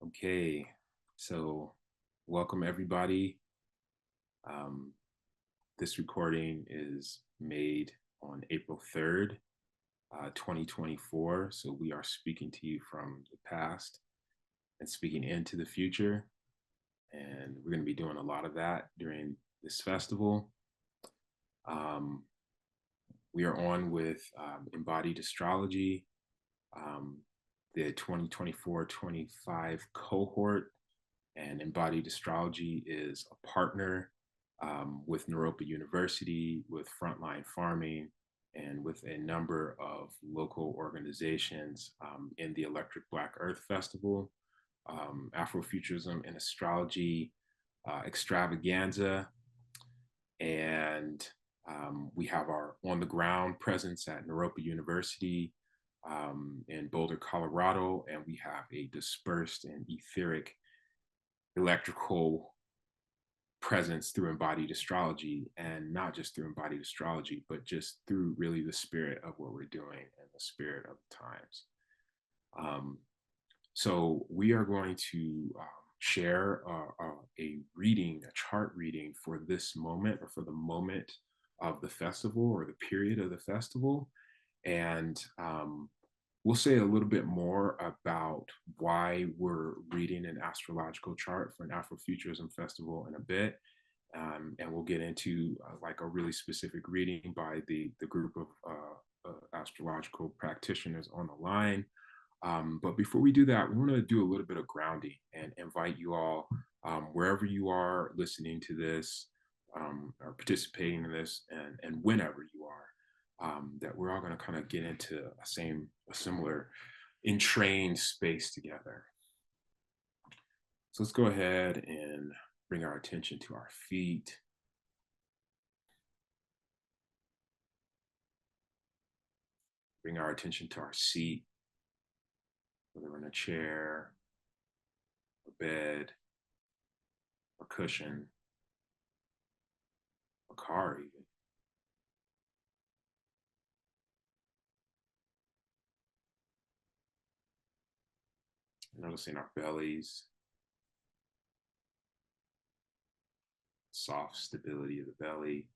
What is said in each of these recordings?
Okay, so welcome everybody. Um, this recording is made on April 3rd, 2024. So we are speaking to you from the past and speaking into the future. And we're going to be doing a lot of that during this festival. Um, we are on with Embodied Astrology, um, the 2024-25 cohort. And Embodied Astrology is a partner with Naropa University, with Frontline Farming, and with a number of local organizations in the Electric Black Earth Festival, Afrofuturism and Astrology Extravaganza, and we have our on-the-ground presence at Naropa University in Boulder, Colorado, and we have a dispersed and etheric electrical presence through embodied astrology, and not just through embodied astrology, but just through really the spirit of what we're doing and the spirit of the times. So we are going to share a reading, a chart reading for this moment, or for the moment of the festival or the period of the festival. And we'll say a little bit more about why we're reading an astrological chart for an Afrofuturism festival in a bit. And we'll get into like a really specific reading by the group of astrological practitioners on the line. But before we do that, we want to do a little bit of grounding and invite you all, wherever you are listening to this or participating in this, and whenever you are, that we're all going to kind of get into a similar entrained space together. So let's go ahead and bring our attention to our feet. Bring our attention to our seat, whether we're in a chair, a bed, a cushion, a car even. Noticing our bellies, soft stability of the belly.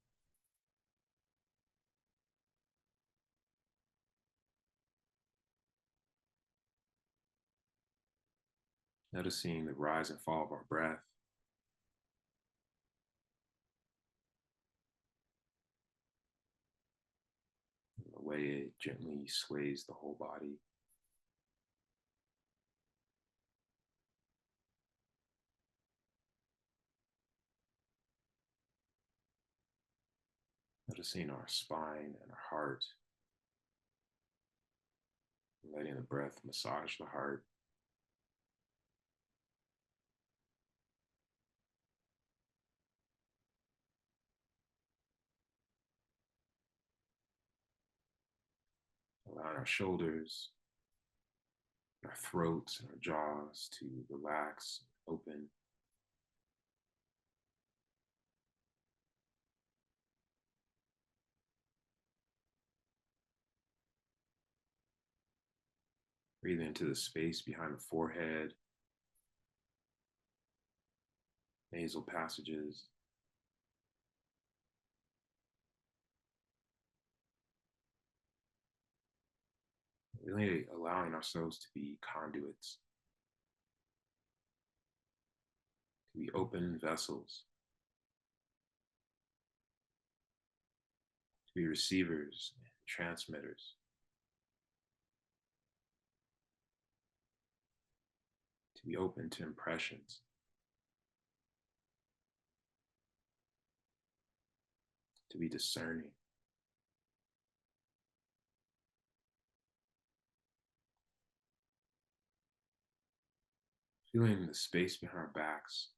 Noticing the rise and fall of our breath. The way it gently sways the whole body. Noticing our spine and our heart. Letting the breath massage the heart. Allowing our shoulders, our throats, and our jaws to relax, open. Breathe into the space behind the forehead, nasal passages. Really allowing ourselves to be conduits, to be open vessels, to be receivers and transmitters, to be open to impressions, to be discerning. Feeling the space behind our backs,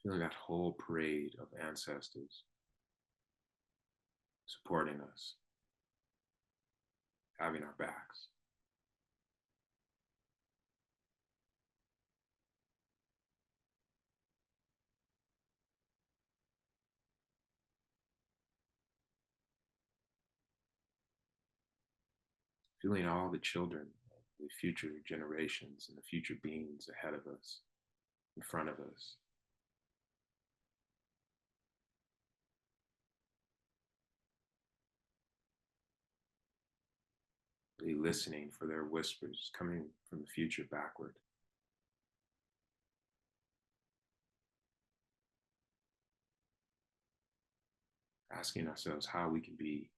feeling that whole parade of ancestors supporting us, having our backs. Feeling all the children of the the future generations and the future beings ahead of us, in front of us. Really listening for their whispers coming from the future backward. Asking ourselves how we can be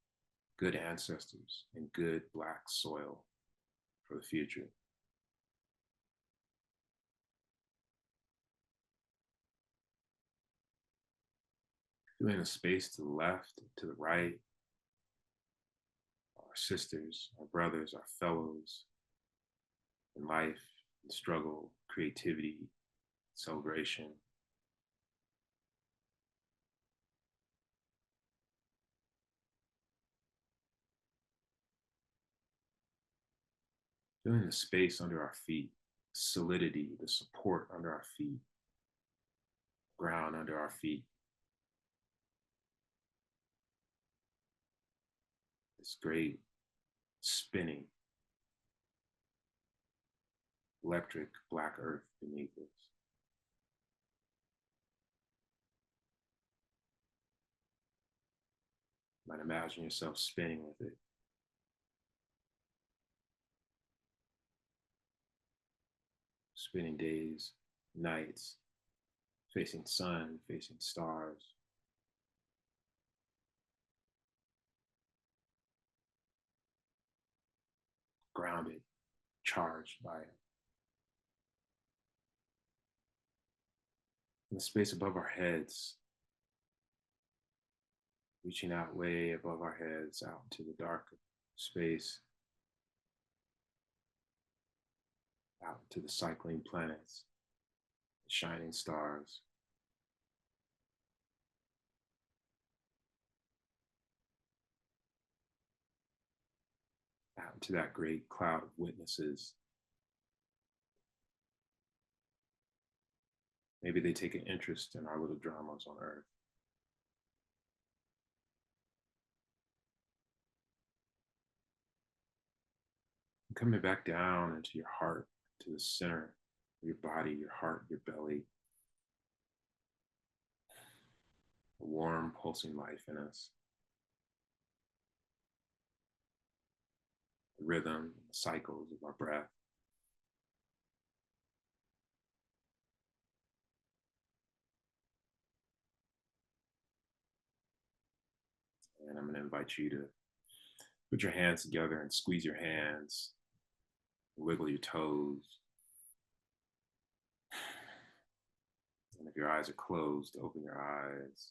good ancestors and good Black soil for the future. Doing a space to the left, to the right, our sisters, our brothers, our fellows in life, in struggle, creativity, celebration. Feeling the space under our feet, solidity, the support under our feet, ground under our feet. This great spinning, electric Black earth beneath us. You might imagine yourself spinning with it. Spinning days, nights, facing sun, facing stars. Grounded, charged by it. In the space above our heads, reaching out way above our heads, out into the dark space, out to the cycling planets, the shining stars. Out into that great cloud of witnesses. Maybe they take an interest in our little dramas on Earth. And coming back down into your heart, to the center of your body, your heart, your belly. A warm, pulsing life in us. The rhythm, the cycles of our breath. And I'm going to invite you to put your hands together and squeeze your hands, wiggle your toes. And if your eyes are closed, open your eyes.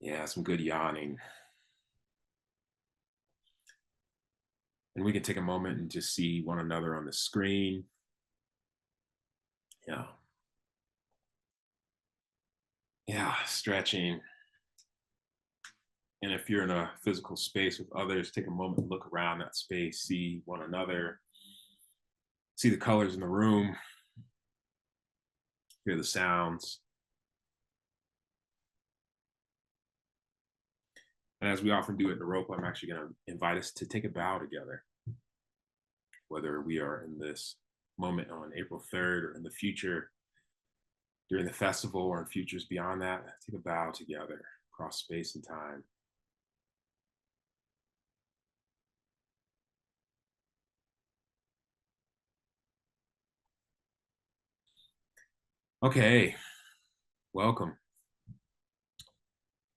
Yeah, some good yawning. And we can take a moment and just see one another on the screen. Yeah. Yeah, stretching. And if you're in a physical space with others, take a moment and look around that space, see one another, see the colors in the room, hear the sounds. And as we often do at Naropa, I'm actually going to invite us to take a bow together. Whether we are in this moment on April 3rd or in the future, during the festival or in futures beyond that, take a bow together across space and time. Okay, welcome.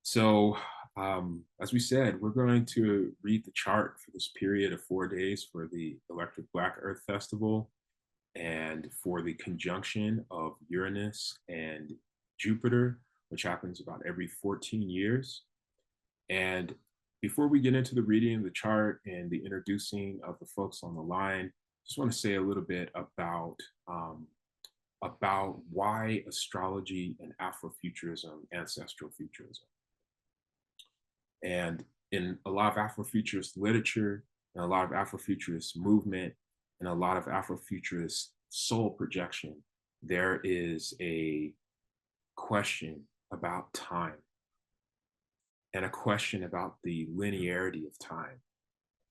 So, as we said, we're going to read the chart for this period of 4 days for the Electric Black Earth Festival and for the conjunction of Uranus and Jupiter, which happens about every 14 years. And before we get into the reading of the chart and the introducing of the folks on the line, just want to say a little bit about why astrology and Afrofuturism, ancestral futurism. And in a lot of Afrofuturist literature, and a lot of Afrofuturist movement, and a lot of Afrofuturist soul projection, there is a question about time and a question about the linearity of time.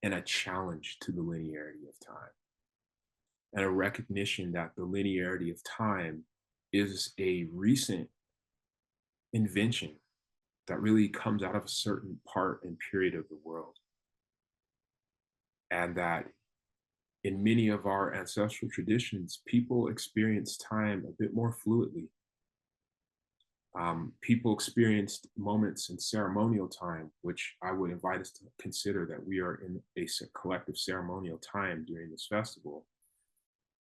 and a challenge to the linearity of time, and a recognition that the linearity of time is a recent invention that really comes out of a certain part and period of the world. And that in many of our ancestral traditions, people experience time a bit more fluidly. People experienced moments in ceremonial time, which I would invite us to consider that we are in a collective ceremonial time during this festival,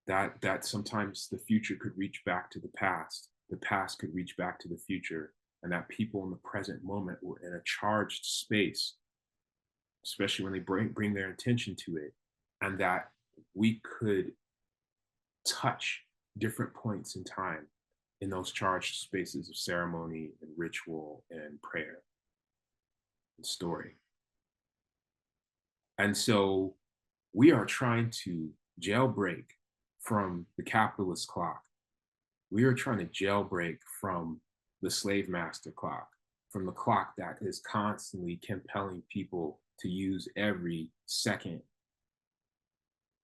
that sometimes the future could reach back to the past could reach back to the future, and that people in the present moment were in a charged space, especially when they bring their attention to it, and that we could touch different points in time in those charged spaces of ceremony and ritual and prayer and story. And so we are trying to jailbreak from the capitalist clock. We are trying to jailbreak from the slave master clock, from the clock that is constantly compelling people to use every second,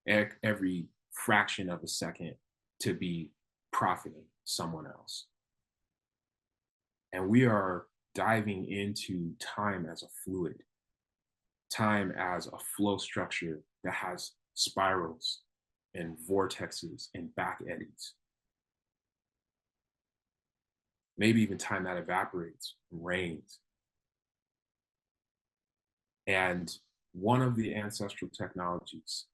every fraction of a second to be profiting someone else. And we are diving into time as a fluid, time as a flow structure that has spirals and vortexes and back eddies. Maybe even time that evaporates and rains. And one of the ancestral technologies,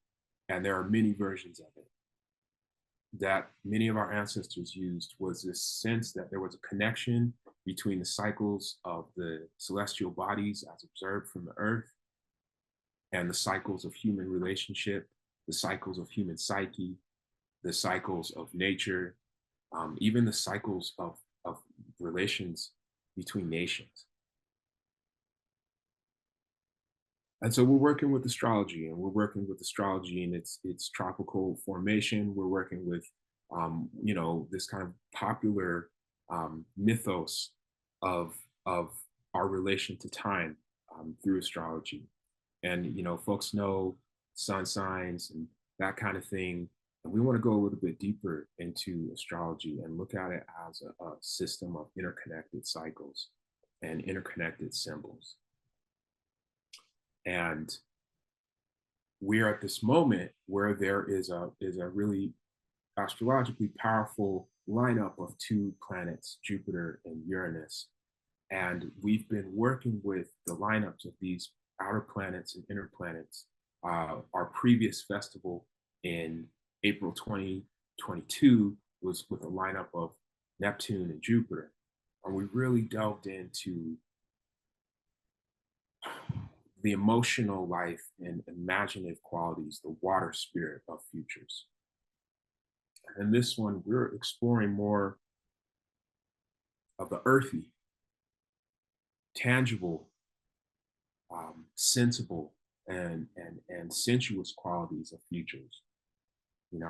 and there are many versions of it, that many of our ancestors used was this sense that there was a connection between the cycles of the celestial bodies as observed from the earth and the cycles of human relationship, the cycles of human psyche, the cycles of nature, even the cycles of relations between nations. And so we're working with astrology, and we're working with astrology in its tropical formation. We're working with, this kind of popular mythos of our relation to time through astrology. And folks know sun signs and that kind of thing. And we want to go a little bit deeper into astrology and look at it as a system of interconnected cycles and interconnected symbols. And we're at this moment where there is a really astrologically powerful lineup of two planets, Jupiter and Uranus. And we've been working with the lineups of these outer planets and inner planets. Our previous festival in April 2022 was with a lineup of Neptune and Jupiter. And we really delved into the emotional life and imaginative qualities, the water spirit of futures. And this one, we're exploring more of the earthy, tangible, sensible, and sensuous qualities of futures.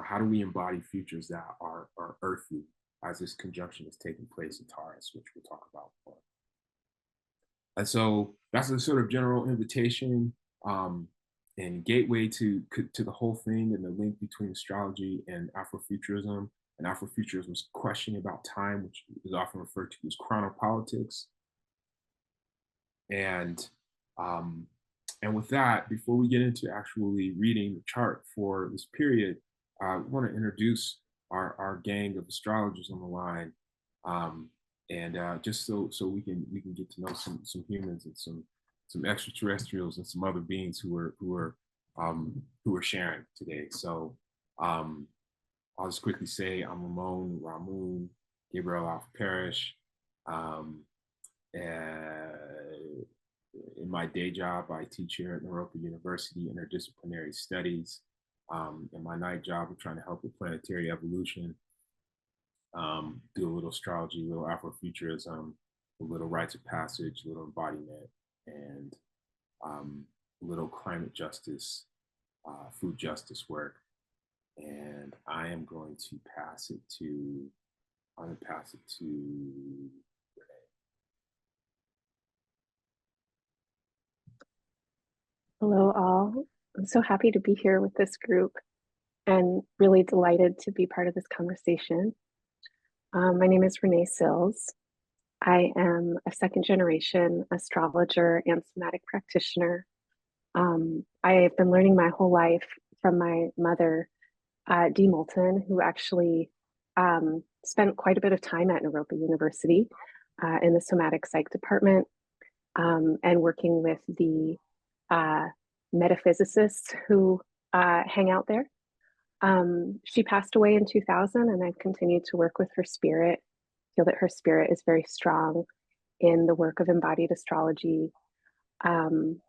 How do we embody futures that are earthy as this conjunction is taking place in Taurus, which we'll talk about more. And so that's a sort of general invitation and gateway to the whole thing, and the link between astrology and Afrofuturism. And Afrofuturism's question about time, which is often referred to as chronopolitics. And with that, before we get into actually reading the chart for this period, I want to introduce our gang of astrologers on the line. And just so we can get to know some humans and some extraterrestrials and some other beings who are sharing today. So I'll just quickly say I'm Ramon Gabrieloff-Parish. In my day job, I teach here at Naropa University interdisciplinary studies. In my night job, I'm trying to help with planetary evolution. Do a little astrology, a little Afrofuturism, a little rites of passage, a little embodiment, and a little climate justice, food justice work. And I am going to pass it to Renee. Hello all. I'm so happy to be here with this group and really delighted to be part of this conversation. My name is Renee Sills. I am a second generation astrologer and somatic practitioner. I have been learning my whole life from my mother, Dee Moulton, who actually spent quite a bit of time at Naropa University in the somatic psych department and working with the uh, metaphysicists who hang out there. She passed away in 2000, and I've continued to work with her spirit. I feel that her spirit is very strong in the work of embodied astrology. Um,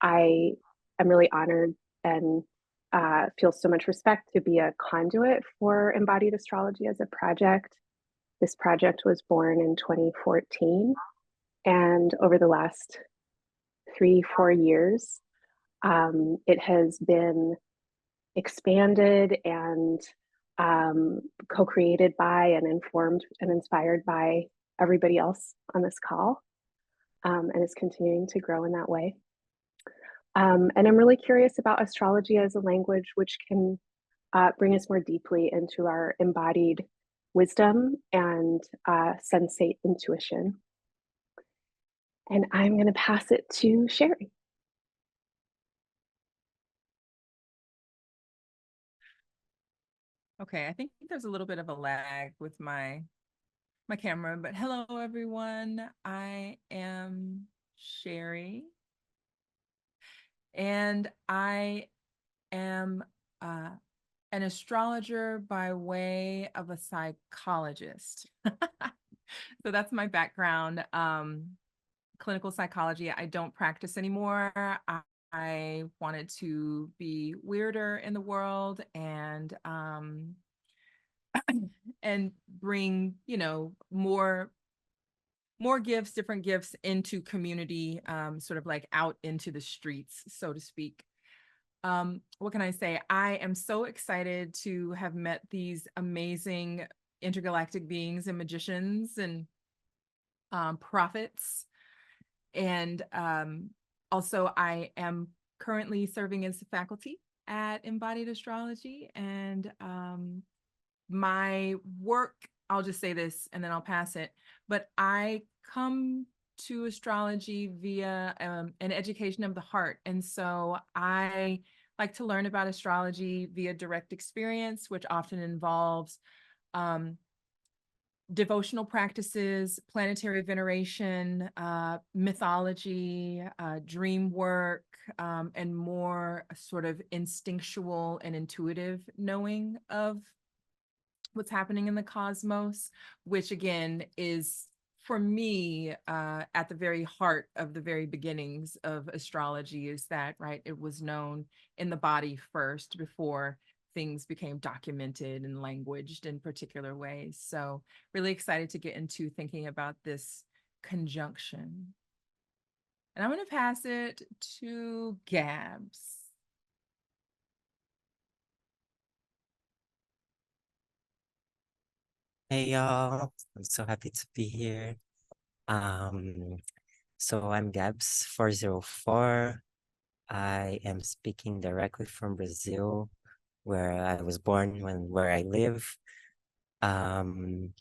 I am really honored and feel so much respect to be a conduit for embodied astrology as a project. This project was born in 2014, and over the last 3-4 years, it has been expanded and co-created by and informed and inspired by everybody else on this call, and is continuing to grow in that way. And I'm really curious about astrology as a language which can bring us more deeply into our embodied wisdom and sensate intuition. And I'm going to pass it to Sherri. Okay, I think there's a little bit of a lag with my camera, but hello everyone. I am Sherri, and I am an astrologer by way of a psychologist. So that's my background. Clinical psychology. I don't practice anymore. I wanted to be weirder in the world and bring, more gifts, different gifts into community, sort of like out into the streets, so to speak. What can I say? I am so excited to have met these amazing intergalactic beings and magicians and prophets. And also, I am currently serving as faculty at Embodied Astrology. And my work, I'll just say this and then I'll pass it, but I come to astrology via an education of the heart. And so I like to learn about astrology via direct experience, which often involves devotional practices, planetary veneration, mythology, dream work, and more sort of instinctual and intuitive knowing of what's happening in the cosmos, which again is, for me, at the very heart of the very beginnings of astrology, is that, right, it was known in the body first before things became documented and languaged in particular ways. So really excited to get into thinking about this conjunction. And I'm going to pass it to Gabz. Hey y'all, I'm so happy to be here. Um, so I'm Gabz 404. I am speaking directly from Brazil, where I was born and where I live. And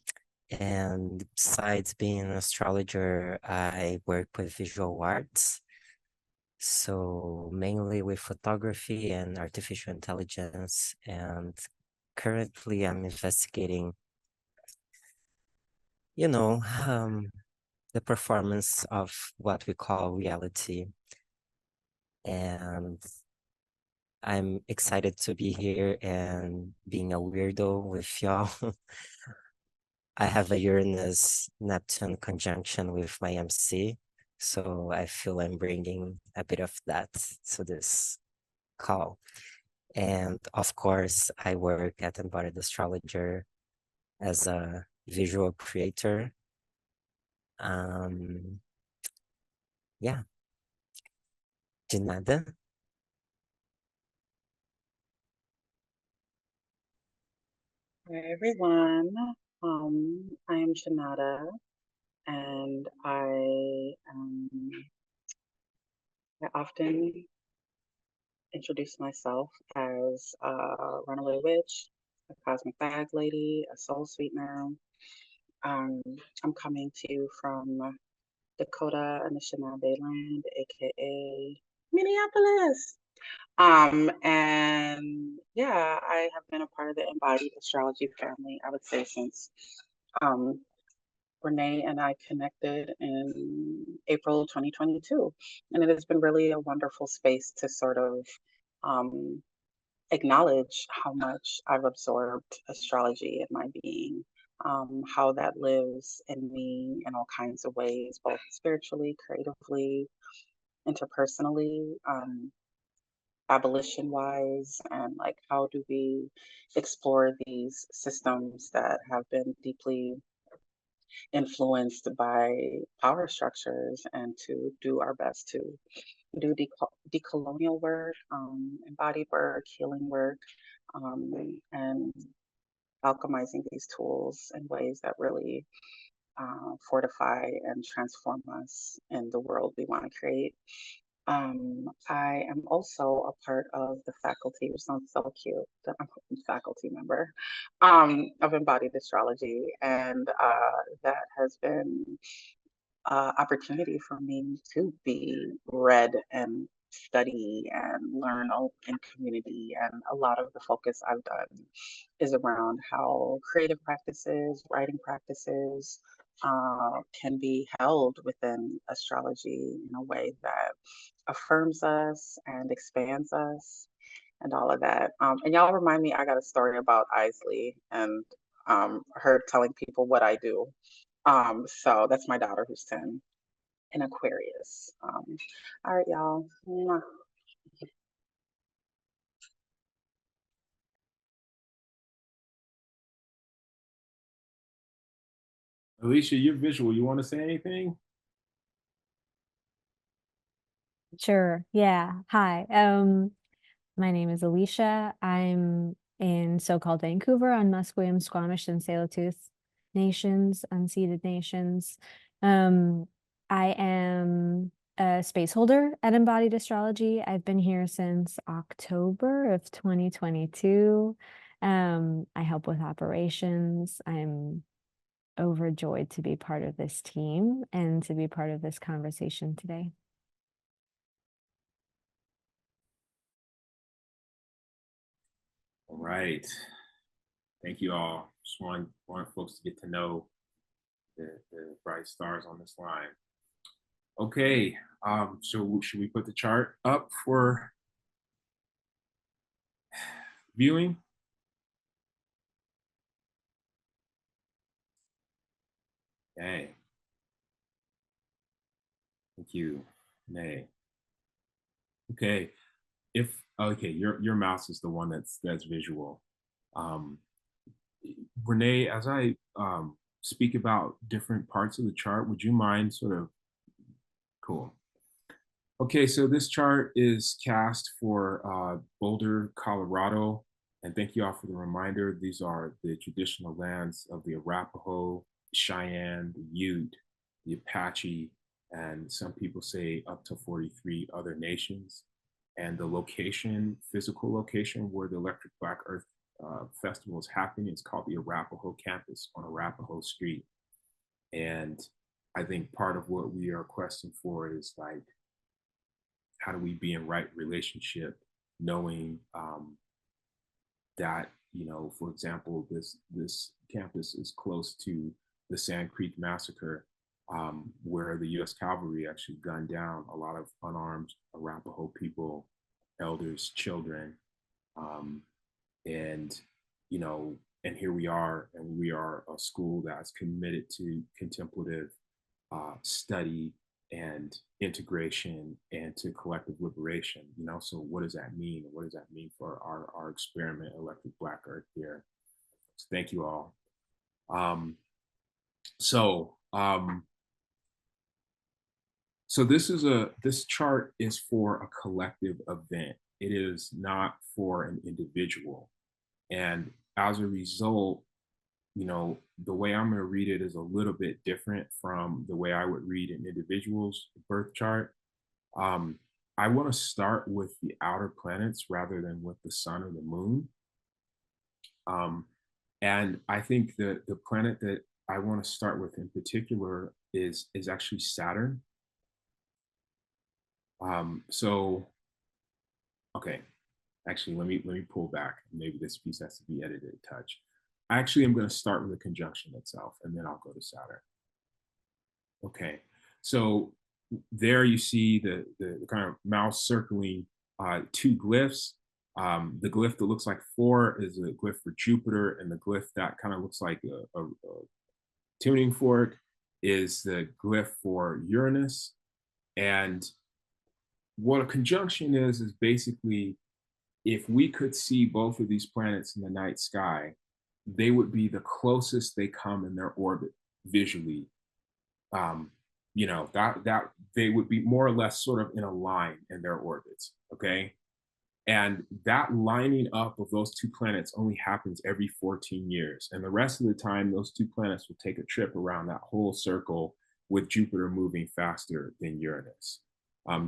besides being an astrologer, I work with visual arts. So mainly with photography and artificial intelligence. And currently I'm investigating the performance of what we call reality. And I'm excited to be here and being a weirdo with y'all. I have a Uranus Neptune conjunction with my MC, so I feel I'm bringing a bit of that to this call. And of course, I work at Embodied Astrologer as a visual creator. Yeah, de nada. Hi everyone. I am Junauda, and I often introduce myself as a runaway witch, a cosmic bag lady, a soul sweetener. I'm coming to you from Dakota and the Anishinaabe land, aka Minneapolis. And yeah, I have been a part of the Embodied Astrology family, I would say, since um, Renee and I connected in April 2022. And it has been really a wonderful space to sort of um, acknowledge how much I've absorbed astrology in my being, how that lives in me in all kinds of ways, both spiritually, creatively, interpersonally, abolition wise, and like how do we explore these systems that have been deeply influenced by power structures and to do our best to do decolonial work, embodied work, healing work, and alchemizing these tools in ways that really fortify and transform us in the world we want to create. I am also a part of the faculty, which sounds so cute that I'm a faculty member of Embodied Astrology, and that has been opportunity for me to be read and study and learn in community. And a lot of the focus I've done is around how creative practices, writing practices can be held within astrology in a way that affirms us and expands us and all of that. And y'all remind me, I got a story about Isley and her telling people what I do. So that's my daughter who's 10 in Aquarius. All right, y'all. Mwah. Alisha, you're visual. You want to say anything? Sure. Yeah. Hi. My name is Alisha. I'm in so-called Vancouver on Musqueam, Squamish, and Tsleil-Waututh nations, unceded nations. I am a space holder at Embodied Astrology. I've been here since October of 2022. I help with operations. I'm overjoyed to be part of this team and to be part of this conversation today. All right. Thank you all. Just want folks to get to know the bright stars on this line. Okay, so should we put the chart up for viewing? Okay. Thank you, Renee. Okay, okay, your mouse is the one that's visual. Renee, as I speak about different parts of the chart, would you mind sort of, cool. Okay, so this chart is cast for Boulder, Colorado. And thank you all for the reminder. These are the traditional lands of the Arapaho, Cheyenne, the Ute, the Apache, and some people say up to 43 other nations. And the location, physical location where the Electric Black Earth Festival is happening is called the Arapaho campus on Arapaho Street. And I think part of what we are questing for is like, how do we be in right relationship, knowing that, you know, for example, this campus is close to the Sand Creek Massacre, where the U.S. Cavalry actually gunned down a lot of unarmed Arapaho people, elders, children, and you know, and here we are, and we are a school that's committed to contemplative study and integration and to collective liberation, you know. So what does that mean? What does that mean for our experiment, Electric Black Earth here? So thank you all. So this chart is for a collective event. It is not for an individual. And as a result, you know, the way I'm going to read it is a little bit different from the way I would read an individual's birth chart. I want to start with the outer planets rather than with the sun or the moon. And I think that the planet that I want to start with in particular is actually Saturn. So okay, actually, let me pull back. Maybe this piece has to be edited a touch. Actually, I'm going to start with the conjunction itself, and then I'll go to Saturn. Okay, so there you see the kind of mouse circling two glyphs. The glyph that looks like 4 is a glyph for Jupiter, and the glyph that kind of looks like a tuning fork is the glyph for Uranus. And what a conjunction is basically, if we could see both of these planets in the night sky, they would be the closest they come in their orbit visually. You know, that they would be more or less sort of in a line in their orbits, okay? And that lining up of those two planets only happens every 14 years. And the rest of the time, those two planets will take a trip around that whole circle, with Jupiter moving faster than Uranus.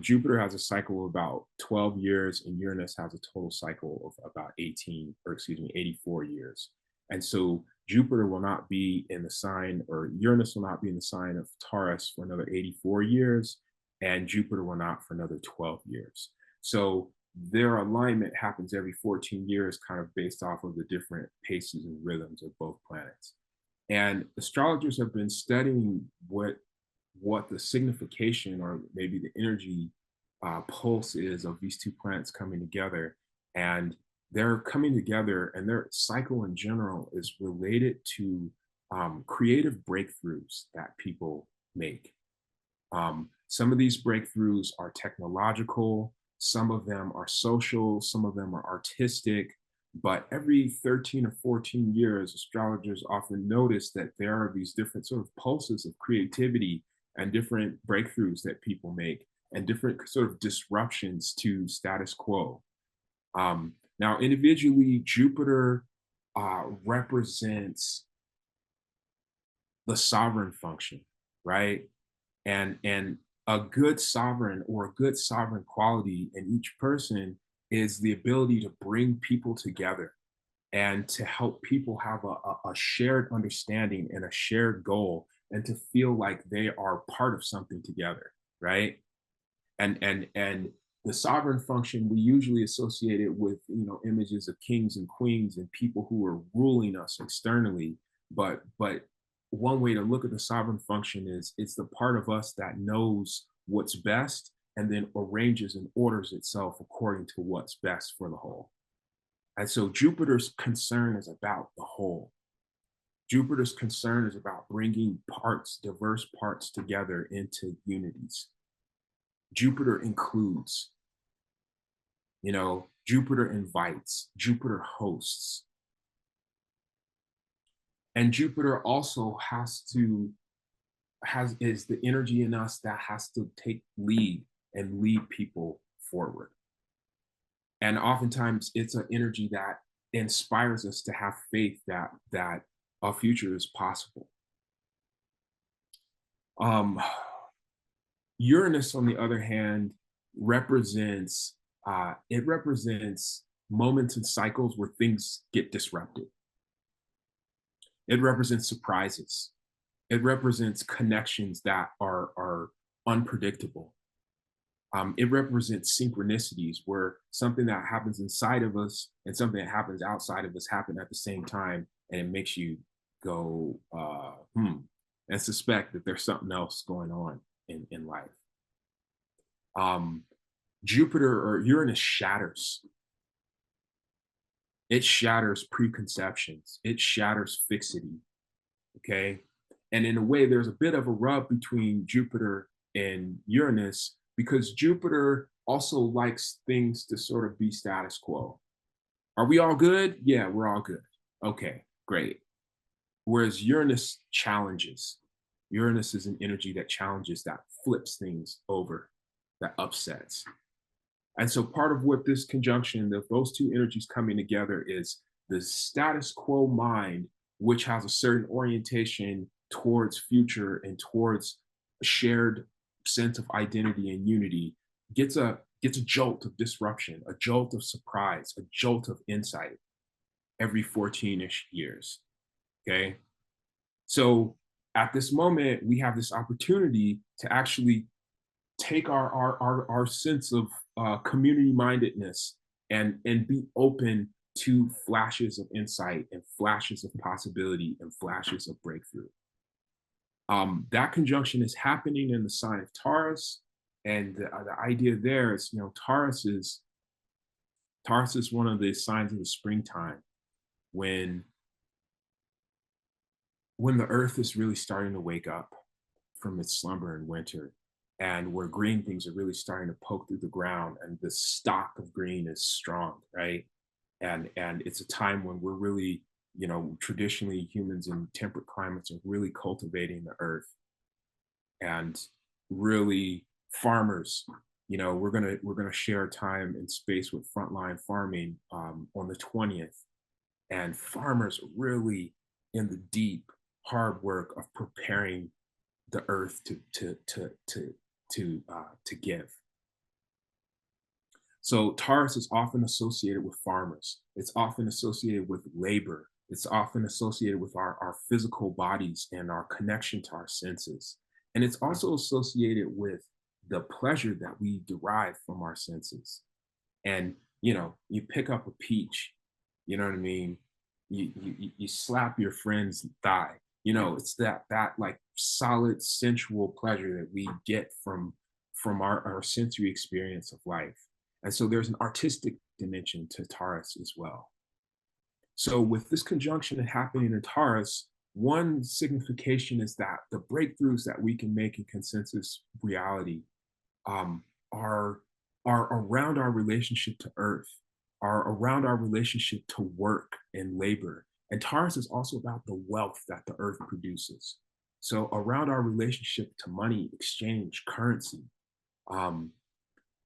Jupiter has a cycle of about 12 years, and Uranus has a total cycle of about 84 years. And so Jupiter will not be in the sign, or Uranus will not be in the sign of Taurus for another 84 years, and Jupiter will not for another 12 years. So their alignment happens every 14 years, kind of based off of the different paces and rhythms of both planets. And astrologers have been studying what the signification, or maybe the energy pulse is, of these two planets coming together. And they're coming together, and their cycle in general is related to creative breakthroughs that people make. Some of these breakthroughs are technological, some of them are social, some of them are artistic. But every 13 or 14 years, astrologers often notice that there are these different sort of pulses of creativity and different breakthroughs that people make, and different sort of disruptions to status quo. Now, individually, Jupiter represents the sovereign function, right? And a good sovereign, or a good sovereign quality in each person, is the ability to bring people together and to help people have a shared understanding and a shared goal, and to feel like they are part of something together, right? And the sovereign function, we usually associate it with, you know, images of kings and queens and people who are ruling us externally. But one way to look at the sovereign function is, it's the part of us that knows what's best, and then arranges and orders itself according to what's best for the whole. And so Jupiter's concern is about the whole. Jupiter's concern is about bringing parts, diverse parts, together into unities. Jupiter includes, you know, Jupiter invites, Jupiter hosts. And Jupiter also is the energy in us that has to take lead and lead people forward. And oftentimes it's an energy that inspires us to have faith that a future is possible. Uranus, on the other hand, represents moments and cycles where things get disrupted. It represents surprises. It represents connections that are unpredictable. It represents synchronicities, where something that happens inside of us and something that happens outside of us happen at the same time, and it makes you go, and suspect that there's something else going on in life. Jupiter, or Uranus, shatters. It shatters preconceptions. It shatters fixity, okay? And in a way, there's a bit of a rub between Jupiter and Uranus, because Jupiter also likes things to sort of be status quo. Are we all good? Yeah, we're all good. Okay, great. Whereas Uranus challenges. Uranus is an energy that challenges, that flips things over, that upsets. And so part of what this conjunction of those two energies coming together is the status quo mind, which has a certain orientation towards future and towards a shared sense of identity and unity, gets a gets a jolt of disruption, a jolt of surprise, a jolt of insight every 14-ish years, okay? So at this moment, we have this opportunity to actually take our sense of community mindedness and be open to flashes of insight and flashes of possibility and flashes of breakthrough. That conjunction is happening in the sign of Taurus, and the idea there is, you know, Taurus is one of the signs of the springtime when the earth is really starting to wake up from its slumber in winter, and where green things are really starting to poke through the ground, and the stock of green is strong, right? And it's a time when we're really, you know, traditionally humans in temperate climates are really cultivating the earth, and really farmers, you know, we're gonna share time and space with Frontline Farming on the 20th, and farmers are really in the deep hard work of preparing the earth to give. So Taurus is often associated with farmers. It's often associated with labor. It's often associated with our physical bodies and our connection to our senses. And it's also associated with the pleasure that we derive from our senses. And, you know, you pick up a peach, you know what I mean? You slap your friend's thigh. You know, it's that like solid sensual pleasure that we get from our sensory experience of life. And so there's an artistic dimension to Taurus as well. So with this conjunction happening in Taurus, one signification is that the breakthroughs that we can make in consensus reality are around our relationship to Earth, are around our relationship to work and labor. And Taurus is also about the wealth that the Earth produces. So around our relationship to money, exchange, currency.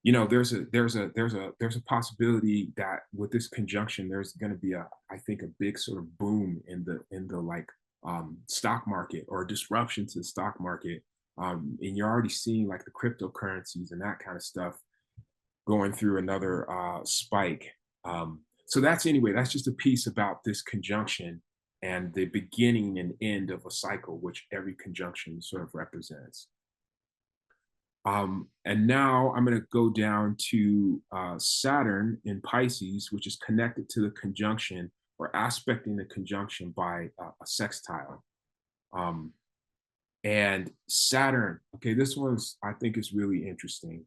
You know, there's a possibility that with this conjunction, there's going to be I think a big sort of boom in the like stock market, or a disruption to the stock market. And you're already seeing like the cryptocurrencies and that kind of stuff going through another spike. So that's just a piece about this conjunction and the beginning and end of a cycle, which every conjunction sort of represents. And now I'm going to go down to Saturn in Pisces, which is connected to the conjunction, or aspecting the conjunction by a sextile. And Saturn, okay, this one's, I think, is really interesting.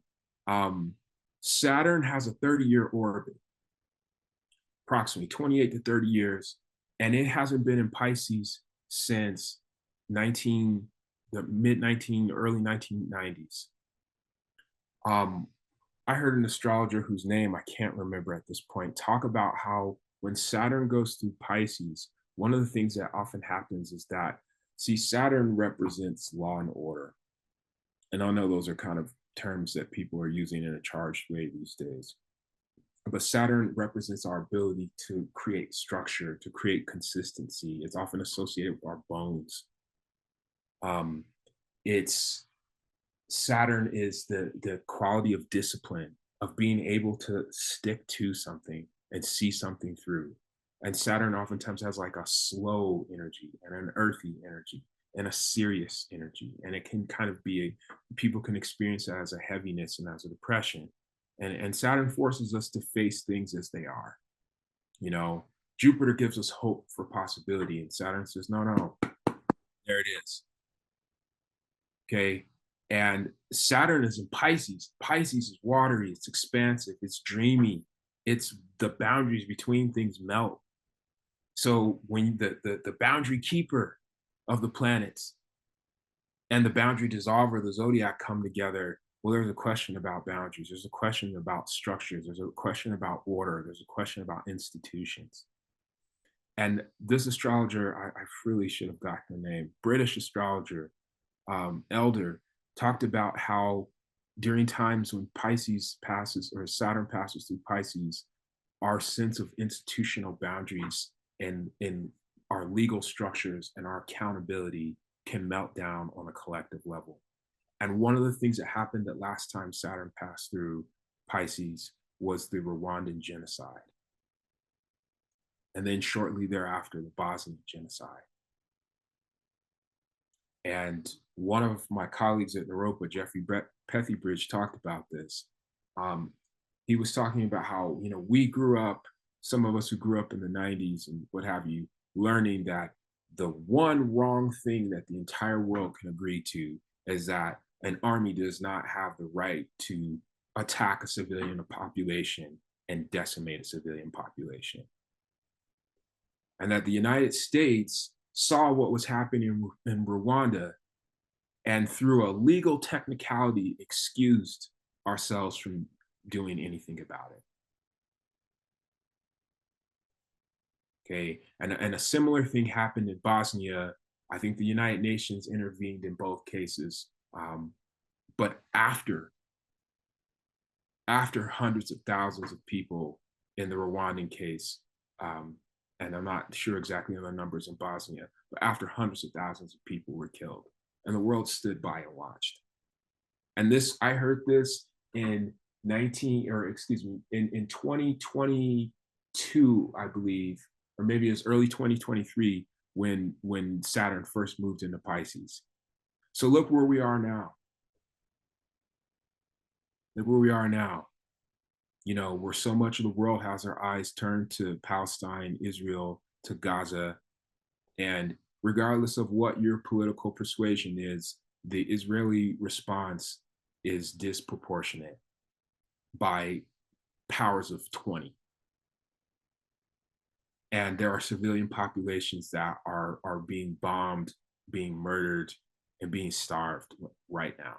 Saturn has a 30-year orbit, approximately 28 to 30 years, and it hasn't been in Pisces since the early 1990s. I heard an astrologer whose name I can't remember at this point talk about how when Saturn goes through Pisces, one of the things that often happens is that, see, Saturn represents law and order. And I know those are kind of terms that people are using in a charged way these days. But Saturn represents our ability to create structure, to create consistency. It's often associated with our bones. Saturn is the quality of discipline, of being able to stick to something and see something through. And Saturn oftentimes has like a slow energy and an earthy energy and a serious energy. And it can kind of be, people can experience that as a heaviness and as a depression. And Saturn forces us to face things as they are. You know, Jupiter gives us hope for possibility, and Saturn says, no, there it is. Okay. And Saturn is in Pisces. Pisces is watery, it's expansive, it's dreamy, it's the boundaries between things melt. So when the boundary keeper of the planets and the boundary dissolver, the zodiac, come together, well, there's a question about boundaries, there's a question about structures, there's a question about order, there's a question about institutions. And this astrologer, I really should have gotten the name, British astrologer, Elder, talked about how during times when Pisces passes, or Saturn passes through Pisces, our sense of institutional boundaries and in our legal structures and our accountability can melt down on a collective level. And one of the things that happened that last time Saturn passed through Pisces was the Rwandan genocide. And then shortly thereafter, the Bosnian genocide. And one of my colleagues at Naropa, Jeffrey Pethybridge, talked about this. He was talking about how, you know, we grew up, some of us who grew up in the 90s and what have you, learning that the one wrong thing that the entire world can agree to is that an army does not have the right to attack a civilian population and decimate a civilian population. And that the United States saw what was happening in Rwanda and through a legal technicality excused ourselves from doing anything about it. Okay, and a similar thing happened in Bosnia. I think the United Nations intervened in both cases, but after hundreds of thousands of people in the Rwandan case, and I'm not sure exactly on the numbers in Bosnia, but after hundreds of thousands of people were killed, and the world stood by and watched. And this, I heard this in 2022, I believe, or maybe it was early 2023 when Saturn first moved into Pisces. So look where we are now. Look where we are now. You know, where so much of the world has their eyes turned to Palestine, Israel, to Gaza. And regardless of what your political persuasion is, the Israeli response is disproportionate by powers of 20. And there are civilian populations that are being bombed, being murdered, and being starved right now.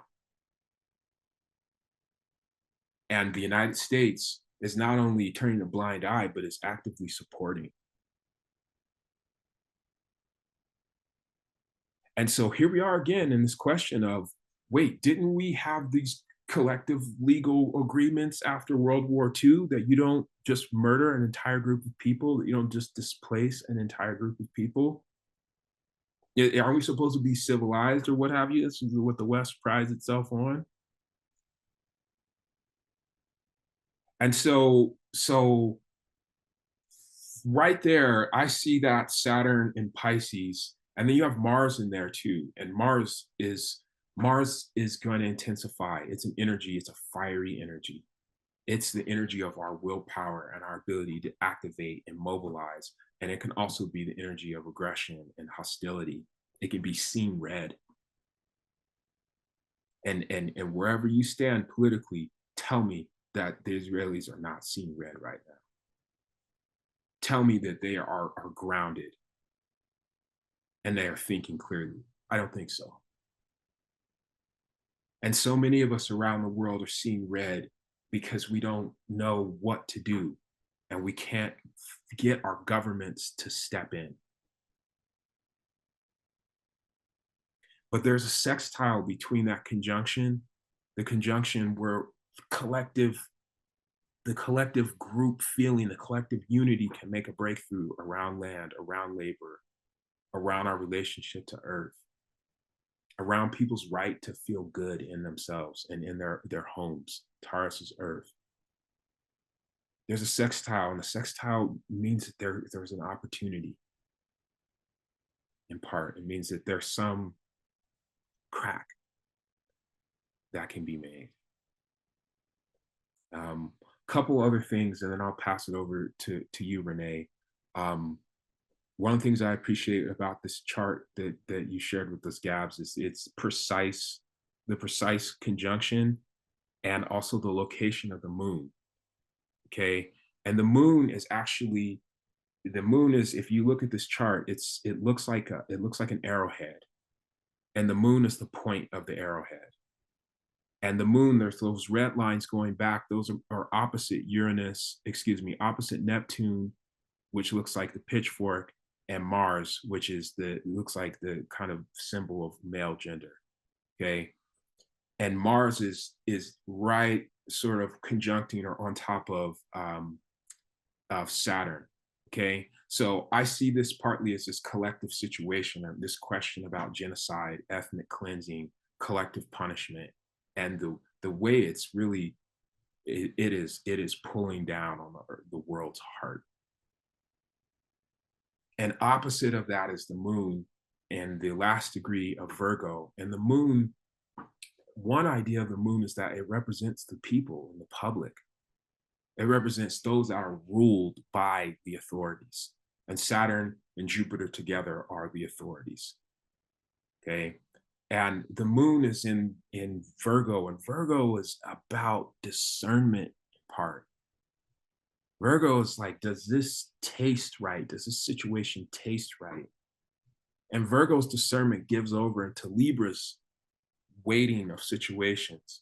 And the United States is not only turning a blind eye, but is actively supporting. And so here we are again in this question of, wait, didn't we have these collective legal agreements after World War II that you don't just murder an entire group of people, that you don't just displace an entire group of people? Are we supposed to be civilized or what have you? This is what the West prides itself on. And so right there, I see that Saturn in Pisces, and then you have Mars in there too. And Mars is going to intensify. It's an energy, it's a fiery energy. It's the energy of our willpower and our ability to activate and mobilize. And it can also be the energy of aggression and hostility. It can be seen red. And wherever you stand politically, tell me that the Israelis are not seeing red right now. Tell me that they are grounded and they are thinking clearly. I don't think so. And so many of us around the world are seeing red because we don't know what to do and we can't get our governments to step in. But there's a sextile between that conjunction, the conjunction where the collective group feeling, the collective unity can make a breakthrough around land, around labor, around our relationship to Earth, around people's right to feel good in themselves and in their homes. Taurus is Earth. There's a sextile, and the sextile means that there's an opportunity. In part, it means that there's some crack that can be made. Couple other things, and then I'll pass it over to you, Renee. One of the things I appreciate about this chart that you shared with us, Gabz, is it's precise, the precise conjunction, and also the location of the moon. Okay, and the moon is, if you look at this chart, it looks like an arrowhead, and the moon is the point of the arrowhead. And the moon, there's those red lines going back. Those are opposite opposite Neptune, which looks like the pitchfork, and Mars, which looks like the kind of symbol of male gender. Okay. And Mars is right sort of conjuncting or on top of Saturn. Okay. So I see this partly as this collective situation, or this question about genocide, ethnic cleansing, collective punishment. And the way it's really it is pulling down on the world's heart. And opposite of that is the moon and the last degree of Virgo. And the moon, one idea of the moon is that it represents the people and the public. It represents those that are ruled by the authorities. And Saturn and Jupiter together are the authorities. Okay. And the moon is in Virgo, and Virgo is about discernment part. Virgo is like, does this taste right? Does this situation taste right? And Virgo's discernment gives over into Libra's weighting of situations.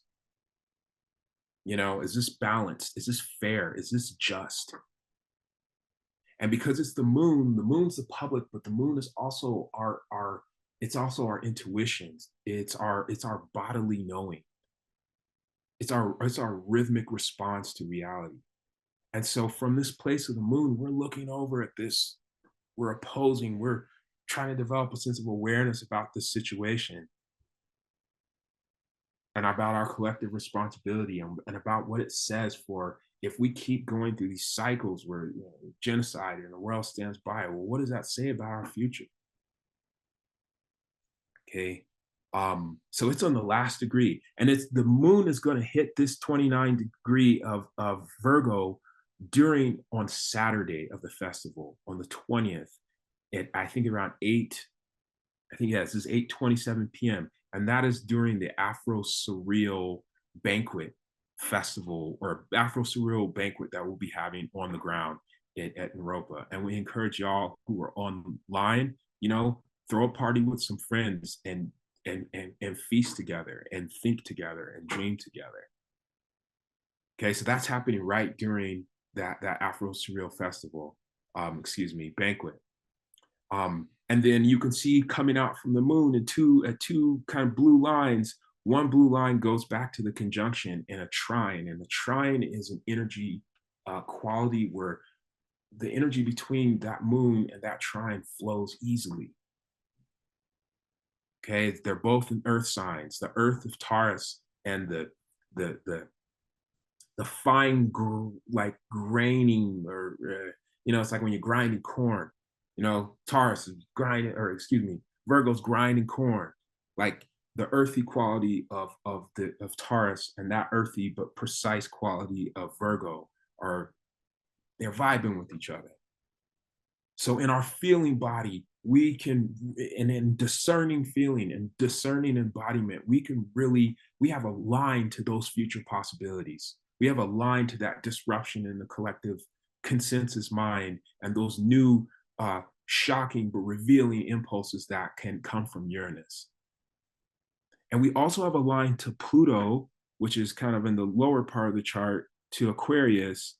You know, is this balanced? Is this fair? Is this just? And because it's the moon's the public, but the moon is also it's also our intuitions. It's our bodily knowing. It's our rhythmic response to reality. And so from this place of the moon, we're looking over at this, we're opposing, we're trying to develop a sense of awareness about this situation and about our collective responsibility and about what it says for if we keep going through these cycles where genocide and the world stands by, well, what does that say about our future? Okay. So it's on the last degree, and the moon is going to hit this 29 degree of Virgo on Saturday of the festival on the 20th I think around 8, I think, yes, it's 8:27 p.m. And that is during the Afro Surreal Banquet Festival, or Afro Surreal Banquet that we'll be having on the ground at Europa. And we encourage y'all who are online, throw a party with some friends and feast together and think together and dream together. Okay, so that's happening right during that Afro Surreal Festival, banquet. And then you can see coming out from the moon in two kind of blue lines. One blue line goes back to the conjunction in a trine, and the trine is an energy quality where the energy between that moon and that trine flows easily. Okay, they're both in earth signs, the earth of Taurus and the fine graining, or it's like when you're grinding corn. Taurus is grinding, Virgo's grinding corn. Like the earthy quality of Taurus and that earthy but precise quality of Virgo they're vibing with each other. So in our feeling body, we can, and in discerning feeling and discerning embodiment, we have a line to those future possibilities. We have a line to that disruption in the collective consensus mind and those new shocking but revealing impulses that can come from Uranus. And we also have a line to Pluto, which is kind of in the lower part of the chart, to Aquarius.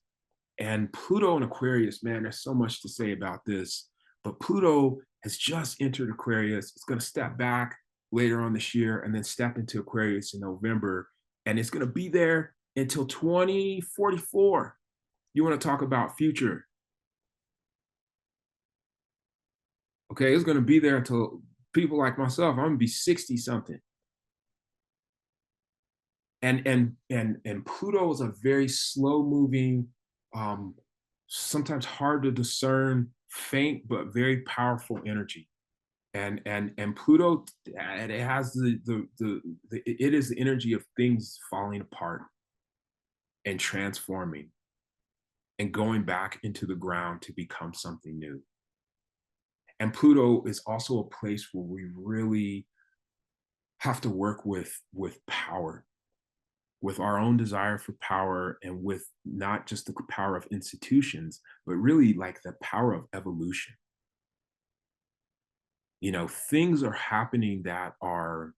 And Pluto and Aquarius, man, there's so much to say about this, but Pluto has just entered Aquarius. It's going to step back later on this year and then step into Aquarius in November. And it's going to be there until 2044. You want to talk about future? Okay, it's going to be there until people like myself, I'm going to be 60 something. And Pluto is a very slow moving, sometimes hard to discern, faint but very powerful energy. And Pluto, it has it is the energy of things falling apart and transforming and going back into the ground to become something new. And Pluto is also a place where we really have to work with power, with our own desire for power, and with not just the power of institutions, but really like the power of evolution. Things are happening that are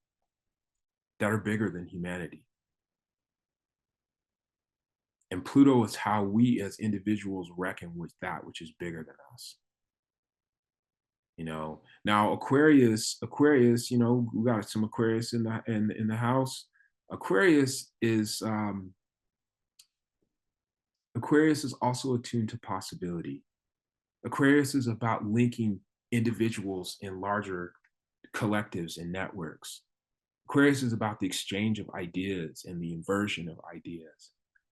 bigger than humanity. And Pluto is how we as individuals reckon with that which is bigger than us. Now Aquarius, we got some Aquarius in the house. Aquarius is also attuned to possibility. Aquarius is about linking individuals in larger collectives and networks. Aquarius is about the exchange of ideas and the inversion of ideas.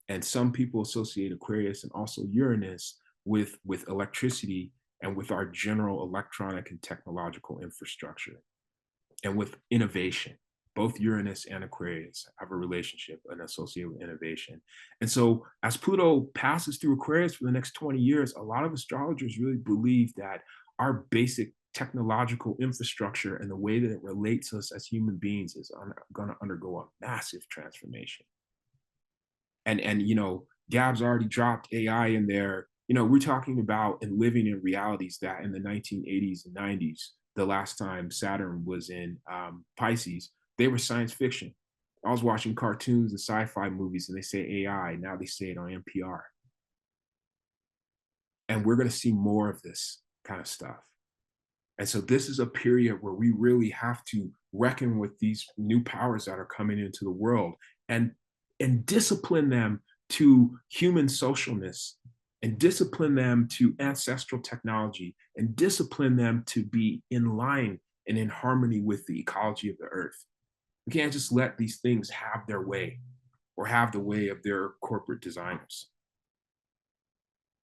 And some people associate Aquarius and also Uranus with electricity and with our general electronic and technological infrastructure and with innovation. Both Uranus and Aquarius have a relationship and associated with innovation. And so as Pluto passes through Aquarius for the next 20 years, a lot of astrologers really believe that our basic technological infrastructure and the way that it relates to us as human beings is going to undergo a massive transformation. And you know, Gabz already dropped AI in there. You know, we're talking about and living in realities that in the 1980s and 90s, the last time Saturn was in Pisces, they were science fiction. I was watching cartoons and sci-fi movies and they say AI, now they say it on NPR. And we're going to see more of this kind of stuff. And so this is a period where we really have to reckon with these new powers that are coming into the world and discipline them to human socialness and discipline them to ancestral technology and discipline them to be in line and in harmony with the ecology of the earth. We can't just let these things have their way or have the way of their corporate designers.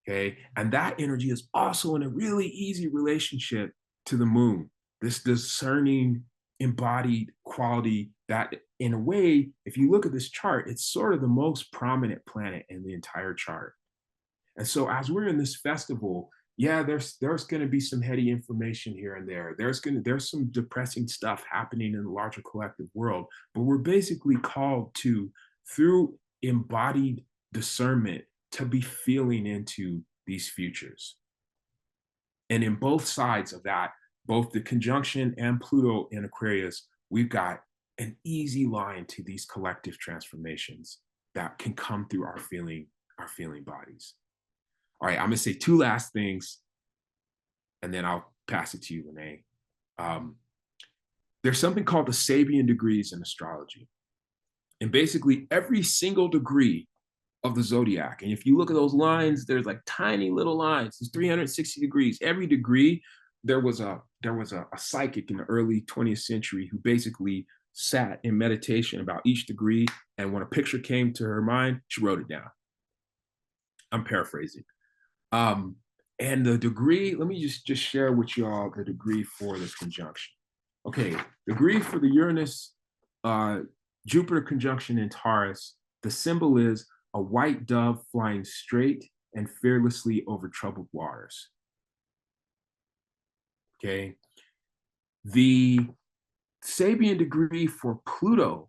Okay, and that energy is also in a really easy relationship to the moon, this discerning embodied quality that in a way, if you look at this chart, it's sort of the most prominent planet in the entire chart. And so as we're in this festival, yeah, there's going to be some heady information here and there. There's some depressing stuff happening in the larger collective world, but we're basically called to, through embodied discernment, to be feeling into these futures. And in both sides of that, both the conjunction and Pluto in Aquarius, we've got an easy line to these collective transformations that can come through our feeling bodies. All right, I'm gonna say two last things, and then I'll pass it to you, Renee. There's something called the Sabian degrees in astrology. And basically every single degree of the zodiac, and if you look at those lines, there's like tiny little lines, there's 360 degrees. Every degree, there was a psychic in the early 20th century who basically sat in meditation about each degree, and when a picture came to her mind, she wrote it down. I'm paraphrasing. And the degree, let me just share with y'all the degree for this conjunction. Okay, degree for the Uranus, Jupiter conjunction in Taurus, the symbol is a white dove flying straight and fearlessly over troubled waters. Okay, the Sabian degree for Pluto,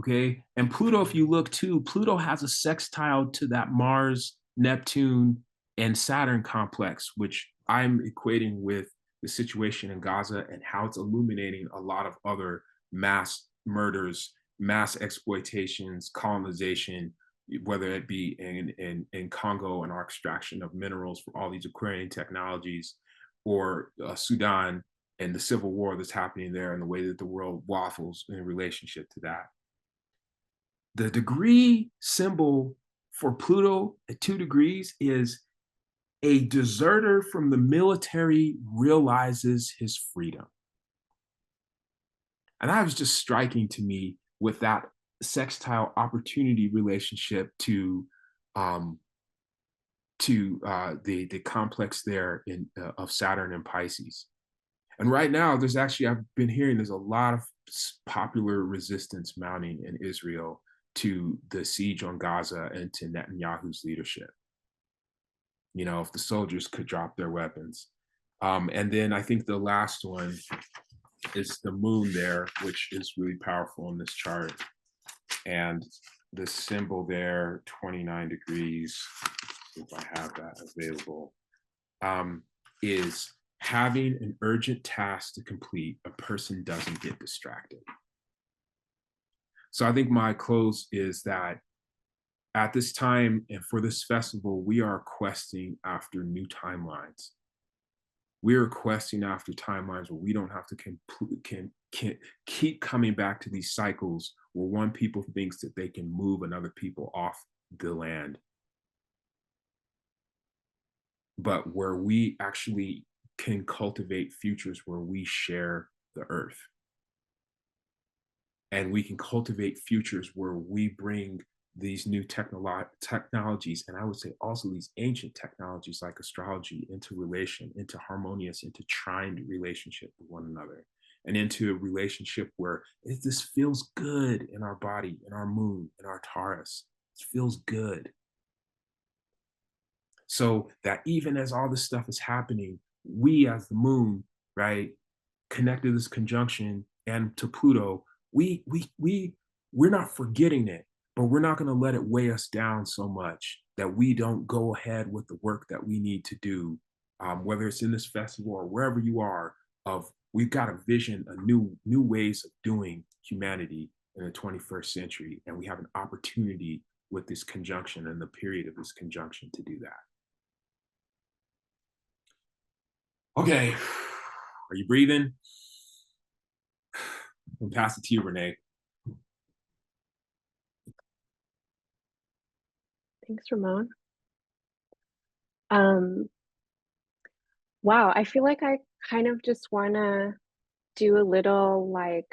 okay, and Pluto, if you look too, Pluto has a sextile to that Mars, Neptune, and Saturn complex, which I'm equating with the situation in Gaza and how it's illuminating a lot of other mass murders, mass exploitations, colonization, whether it be in Congo and our extraction of minerals for all these Aquarian technologies, or Sudan and the civil war that's happening there and the way that the world waffles in relationship to that. The degree symbol for Pluto at 2 degrees is a deserter from the military realizes his freedom. And that was just striking to me with that sextile opportunity relationship to the complex there of Saturn and Pisces. And right now, there's actually, I've been hearing there's a lot of popular resistance mounting in Israel to the siege on Gaza and to Netanyahu's leadership. You know, if the soldiers could drop their weapons. And then I think the last one is the moon there, which is really powerful in this chart. And the symbol there, 29 degrees, if I have that available, is having an urgent task to complete, a person doesn't get distracted. So I think my close is that at this time and for this festival, we are questing after new timelines. We are questing after timelines where we don't have to keep coming back to these cycles where one people thinks that they can move another people off the land, but where we actually can cultivate futures where we share the earth. And we can cultivate futures where we bring these new technologies, and I would say also these ancient technologies like astrology, into relation, into harmonious, into trine relationship with one another, and into a relationship where this feels good in our body, in our moon, in our Taurus. It feels good. So that even as all this stuff is happening, we as the moon, right, connected to this conjunction and to Pluto, we're not forgetting it, but we're not going to let it weigh us down so much that we don't go ahead with the work that we need to do, whether it's in this festival or wherever you are. Of we've got a vision, a new ways of doing humanity in the 21st century, and we have an opportunity with this conjunction and the period of this conjunction to do that. Okay, are you breathing? I'll pass it to you, Renee. Thanks, Ramon. Wow, I feel like I kind of just want to do a little like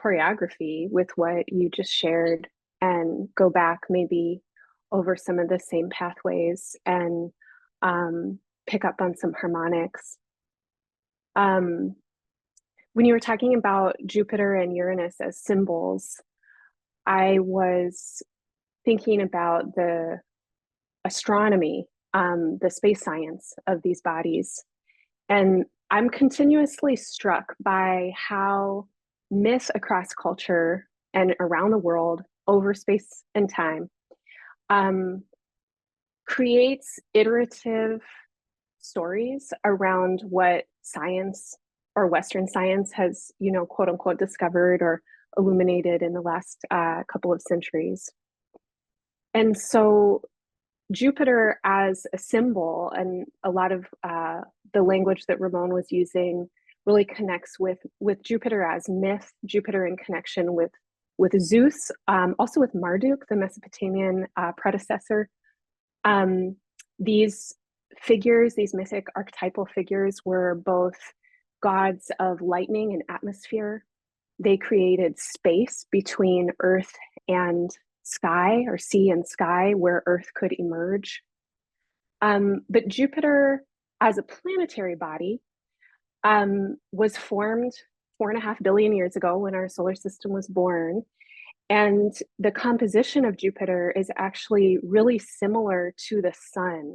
choreography with what you just shared and go back maybe over some of the same pathways and pick up on some harmonics. When you were talking about Jupiter and Uranus as symbols, I was thinking about the astronomy, the space science of these bodies. And I'm continuously struck by how myth across culture and around the world over space and time creates iterative stories around what science or Western science has, quote unquote, discovered or illuminated in the last couple of centuries. And so Jupiter as a symbol, and a lot of the language that Ramon was using really connects with Jupiter as myth, Jupiter in connection with Zeus, also with Marduk, the Mesopotamian predecessor. These figures, these mythic archetypal figures, were both gods of lightning and atmosphere. They created space between earth and sky, or sea and sky, where earth could emerge. But Jupiter as a planetary body was formed 4.5 billion years ago when our solar system was born. And the composition of Jupiter is actually really similar to the sun.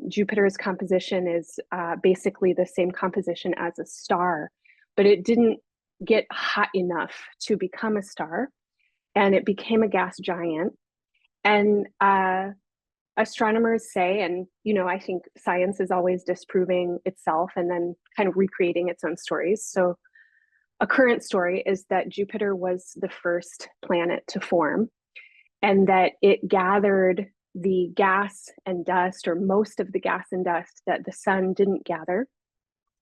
Jupiter's composition is basically the same composition as a star, but it didn't get hot enough to become a star, and it became a gas giant. And astronomers say, and I think science is always disproving itself and then kind of recreating its own stories. So a current story is that Jupiter was the first planet to form, and that it gathered the gas and dust, or most of the gas and dust that the sun didn't gather.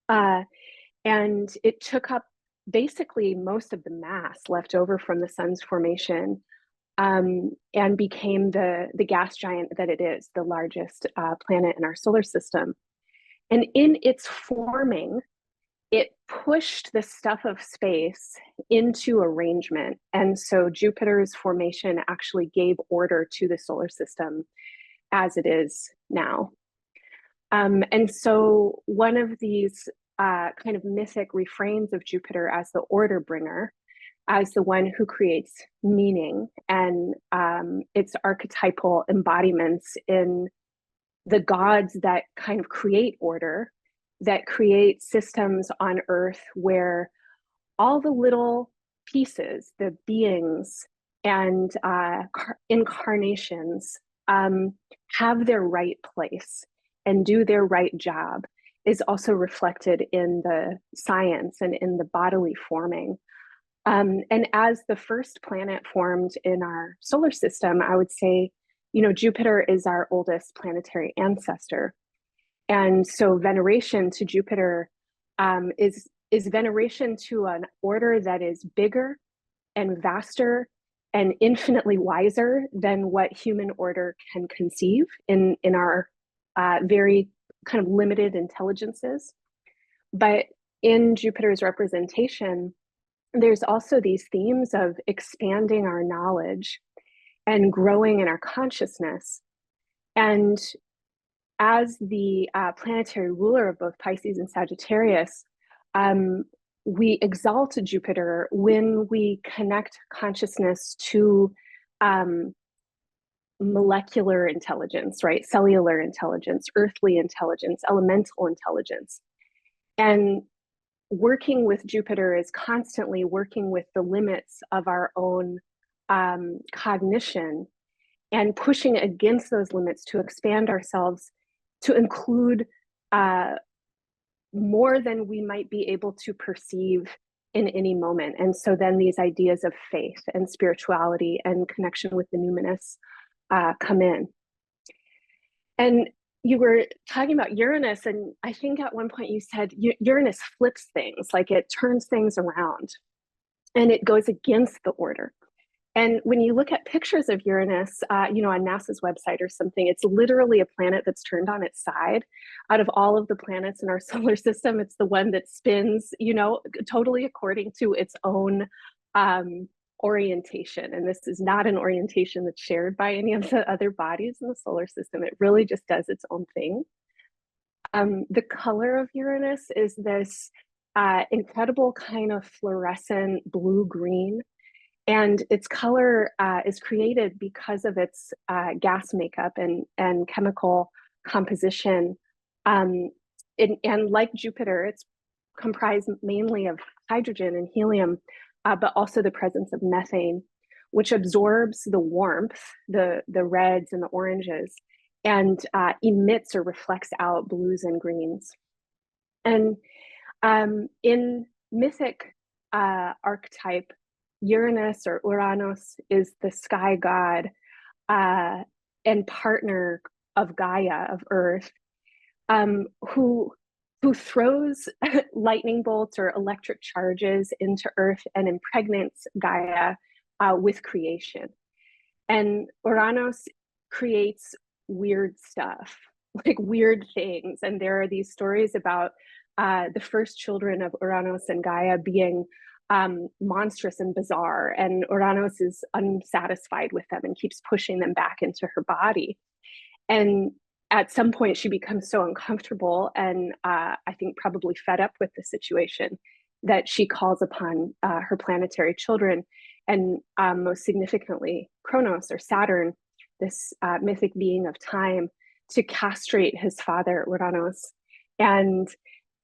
And it took up basically most of the mass left over from the sun's formation, and became the gas giant that it is, the largest planet in our solar system. And in its forming, it pushed the stuff of space into arrangement. And so Jupiter's formation actually gave order to the solar system as it is now. And so one of these kind of mythic refrains of Jupiter as the order bringer, as the one who creates meaning, and its archetypal embodiments in the gods that kind of create order, that create systems on Earth where all the little pieces, the beings and incarnations have their right place and do their right job, is also reflected in the science and in the bodily forming. And as the first planet formed in our solar system, I would say, Jupiter is our oldest planetary ancestor. And so veneration to Jupiter is veneration to an order that is bigger and vaster and infinitely wiser than what human order can conceive in our very kind of limited intelligences. But in Jupiter's representation, there's also these themes of expanding our knowledge and growing in our consciousness. And as the planetary ruler of both Pisces and Sagittarius, we exalt Jupiter when we connect consciousness to molecular intelligence, right? Cellular intelligence, earthly intelligence, elemental intelligence. And working with Jupiter is constantly working with the limits of our own cognition and pushing against those limits to expand ourselves to include more than we might be able to perceive in any moment. And so then these ideas of faith and spirituality and connection with the numinous come in. And you were talking about Uranus, and I think at one point you said Uranus flips things, like it turns things around and it goes against the order. And when you look at pictures of Uranus, on NASA's website or something, it's literally a planet that's turned on its side. Out of all of the planets in our solar system, it's the one that spins, totally according to its own orientation. And this is not an orientation that's shared by any of the other bodies in the solar system. It really just does its own thing. The color of Uranus is this incredible kind of fluorescent blue-green. And its color is created because of its gas makeup and chemical composition. And like Jupiter, it's comprised mainly of hydrogen and helium, but also the presence of methane, which absorbs the warmth, the reds and the oranges, and emits or reflects out blues and greens. And in mythic archetype, Uranus or Uranus is the sky god and partner of Gaia, of Earth, who throws lightning bolts or electric charges into Earth and impregnates Gaia with creation. And Uranus creates weird stuff, like weird things. And there are these stories about the first children of Uranus and Gaia being monstrous and bizarre, and Uranus is unsatisfied with them and keeps pushing them back into her body. And at some point she becomes so uncomfortable and I think probably fed up with the situation that she calls upon her planetary children, and most significantly Kronos or Saturn, this mythic being of time, to castrate his father Uranus. And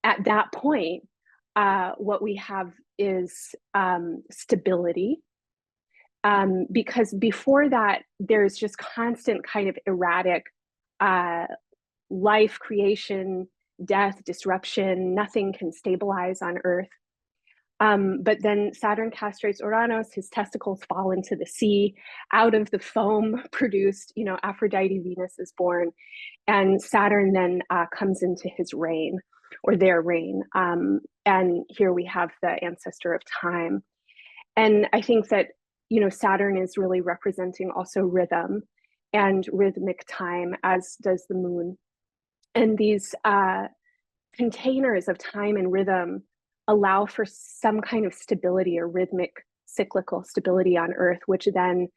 at that point, what we have is stability, because before that, there's just constant kind of erratic life, creation, death, disruption. Nothing can stabilize on Earth. But then Saturn castrates Uranus, his testicles fall into the sea. Out of the foam produced, Aphrodite, Venus is born, and Saturn then comes into his reign, or their reign. And here we have the ancestor of time. And I think that, Saturn is really representing also rhythm and rhythmic time, as does the moon. And these containers of time and rhythm allow for some kind of stability or rhythmic cyclical stability on Earth, which then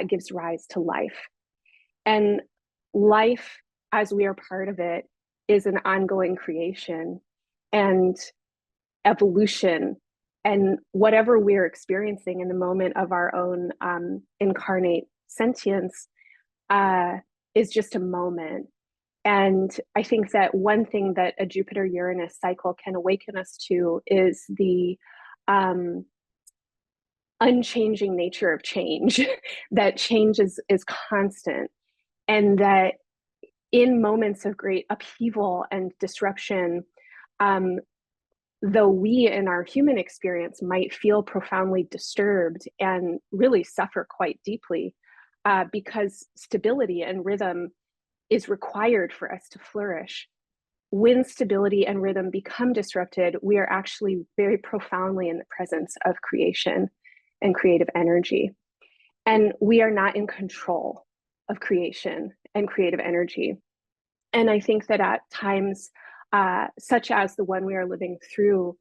gives rise to life. And life, as we are part of it, is an ongoing creation and evolution. And whatever we're experiencing in the moment of our own incarnate sentience is just a moment. And I think that one thing that a Jupiter-Uranus cycle can awaken us to is the unchanging nature of change, that change is constant, and that in moments of great upheaval and disruption, though we in our human experience might feel profoundly disturbed and really suffer quite deeply, because stability and rhythm is required for us to flourish. When stability and rhythm become disrupted, we are actually very profoundly in the presence of creation and creative energy. And we are not in control of creation and creative energy. And I think that at times, such as the one we are living through,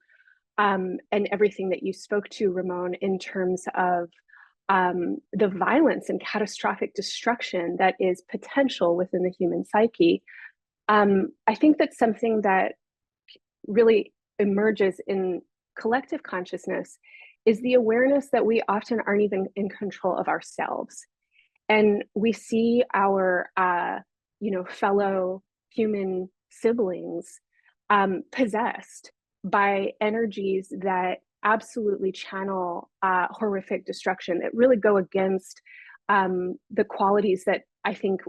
and everything that you spoke to, Ramon, in terms of the violence and catastrophic destruction that is potential within the human psyche, I think that's something that really emerges in collective consciousness is the awareness that we often aren't even in control of ourselves. And we see our, fellow human siblings possessed by energies that absolutely channel horrific destruction, that really go against the qualities that I think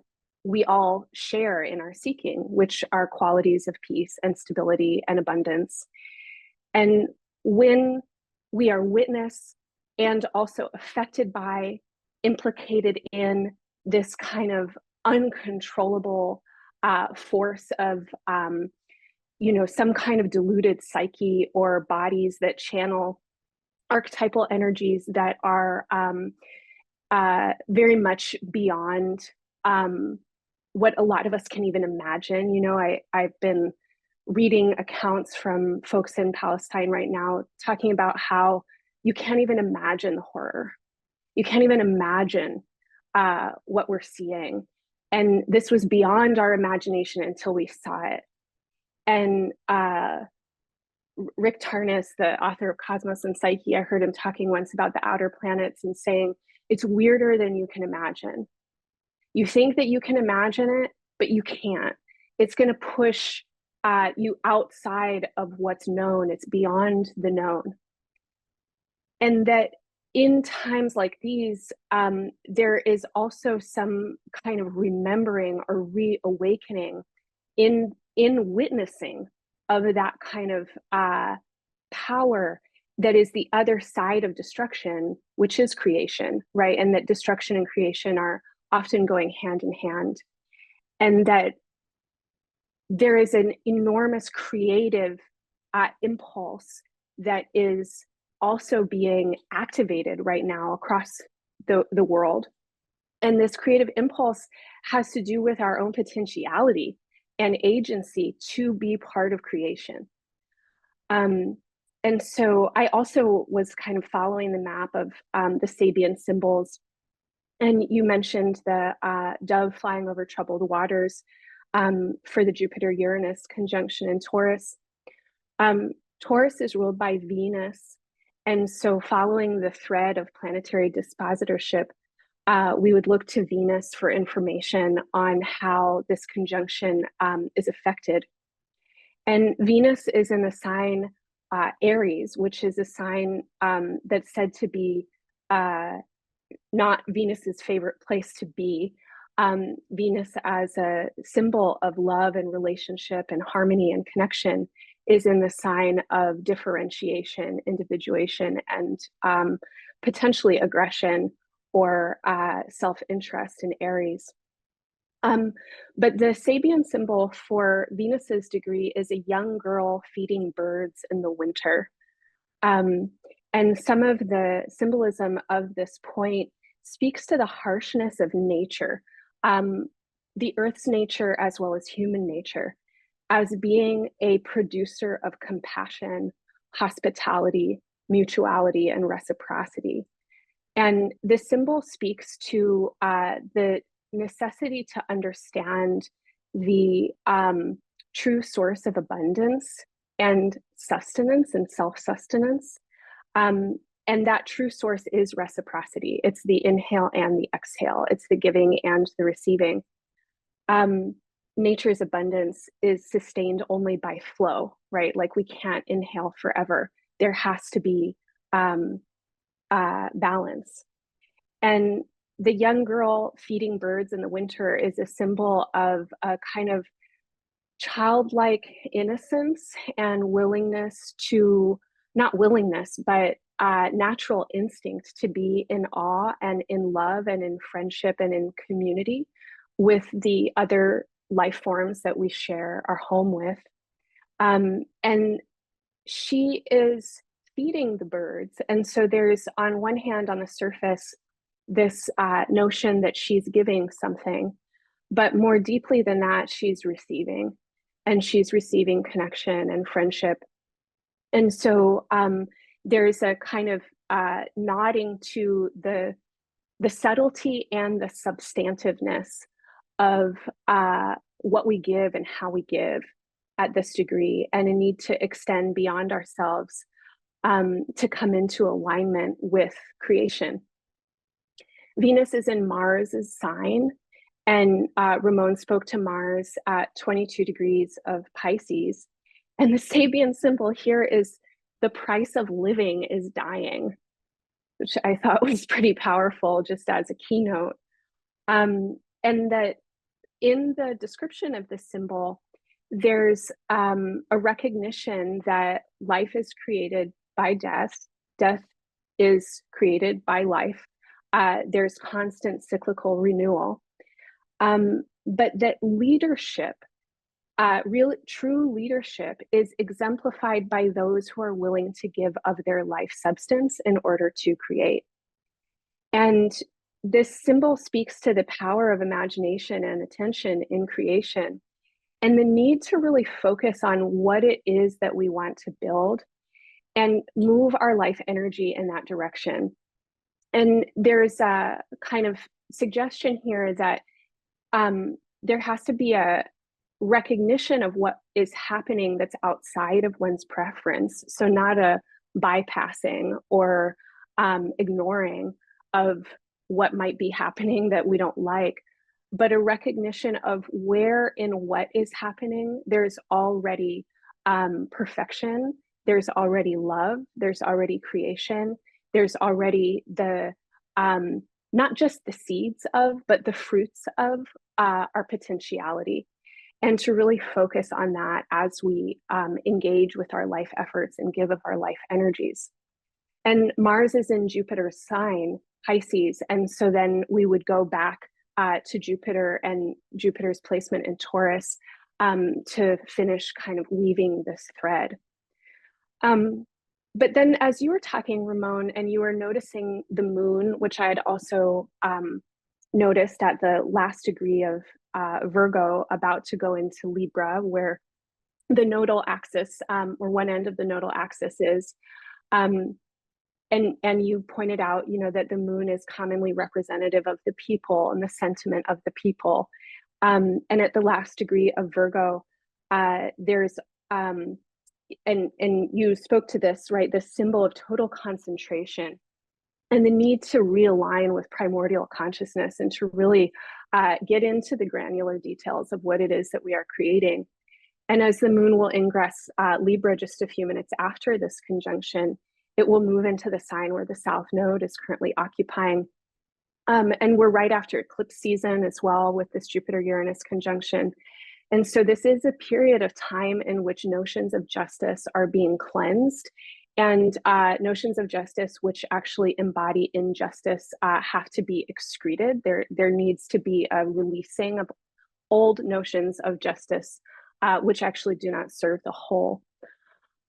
we all share in our seeking, which are qualities of peace and stability and abundance. And when we are witness and also affected by, implicated in this kind of uncontrollable force of, some kind of diluted psyche or bodies that channel archetypal energies that are very much beyond what a lot of us can even imagine. I've been reading accounts from folks in Palestine right now talking about how you can't even imagine the horror. You can't even imagine what we're seeing. And this was beyond our imagination until we saw it. And Rick Tarnas, the author of Cosmos and Psyche, I heard him talking once about the outer planets and saying, it's weirder than you can imagine. You think that you can imagine it, but you can't. It's going to push you outside of what's known. It's beyond the known. And that in times like these, there is also some kind of remembering or reawakening in witnessing of that kind of power that is the other side of destruction, which is creation, right? And that destruction and creation are often going hand in hand. And that there is an enormous creative impulse that is also being activated right now across the world. And this creative impulse has to do with our own potentiality and agency to be part of creation. And so I also was kind of following the map of the Sabian symbols. And you mentioned the dove flying over troubled waters for the Jupiter-Uranus conjunction in Taurus. Taurus is ruled by Venus. And so following the thread of planetary dispositorship, we would look to Venus for information on how this conjunction is affected. And Venus is in the sign Aries, which is a sign that's said to be not Venus's favorite place to be. Venus as a symbol of love and relationship and harmony and connection is in the sign of differentiation, individuation, and potentially aggression or self-interest in Aries. But the Sabian symbol for Venus's degree is a young girl feeding birds in the winter. And some of the symbolism of this point speaks to the harshness of nature, the Earth's nature as well as human nature, as being a producer of compassion, hospitality, mutuality, and reciprocity. And this symbol speaks to the necessity to understand the true source of abundance and sustenance and self-sustenance. And that true source is reciprocity. It's the inhale and the exhale. It's the giving and the receiving. Nature's abundance is sustained only by flow, right? Like we can't inhale forever. There has to be balance. And the young girl feeding birds in the winter is a symbol of a kind of childlike innocence and willingness to, not willingness, but natural instinct to be in awe and in love and in friendship and in community with the other life forms that we share our home with. And she is feeding the birds. And so there's, on one hand, on the surface, this notion that she's giving something, but more deeply than that, she's receiving, and she's receiving connection and friendship. And so there's a kind of nodding to the the subtlety and the substantiveness of what we give and how we give at this degree, and a need to extend beyond ourselves to come into alignment with creation. Venus is in Mars's sign, and Ramon spoke to Mars at 22 degrees of Pisces. And the Sabian symbol here is the price of living is dying, which I thought was pretty powerful just as a keynote. And that in the description of this symbol, there's a recognition that life is created by death, death is created by life. There's constant cyclical renewal, but that leadership, real true leadership, is exemplified by those who are willing to give of their life substance in order to create. And this symbol speaks to the power of imagination and attention in creation, and the need to really focus on what it is that we want to build and move our life energy in that direction. And there's a kind of suggestion here that there has to be a recognition of what is happening that's outside of one's preference. So not a bypassing or ignoring of what might be happening that we don't like, but a recognition of where in what is happening, there's already perfection, there's already love, there's already creation, there's already the, not just the seeds of, but the fruits of our potentiality. And to really focus on that as we engage with our life efforts and give of our life energies. And Mars is in Jupiter's sign, Pisces. And so then we would go back to Jupiter and Jupiter's placement in Taurus to finish kind of weaving this thread. But then as you were talking, Ramon, and you were noticing the moon, which I had also noticed at the last degree of Virgo, about to go into Libra, where the nodal axis, or one end of the nodal axis is. And you pointed out, you know, that the moon is commonly representative of the people and the sentiment of the people. And at the last degree of Virgo, there's, and you spoke to this, right? The symbol of total concentration and the need to realign with primordial consciousness and to really get into the granular details of what it is that we are creating. And as the moon will ingress Libra just a few minutes after this conjunction, it will move into the sign where the South Node is currently occupying. And we're right after eclipse season as well with this Jupiter-Uranus conjunction. And so this is a period of time in which notions of justice are being cleansed, and notions of justice which actually embody injustice have to be excreted. There needs to be a releasing of old notions of justice which actually do not serve the whole.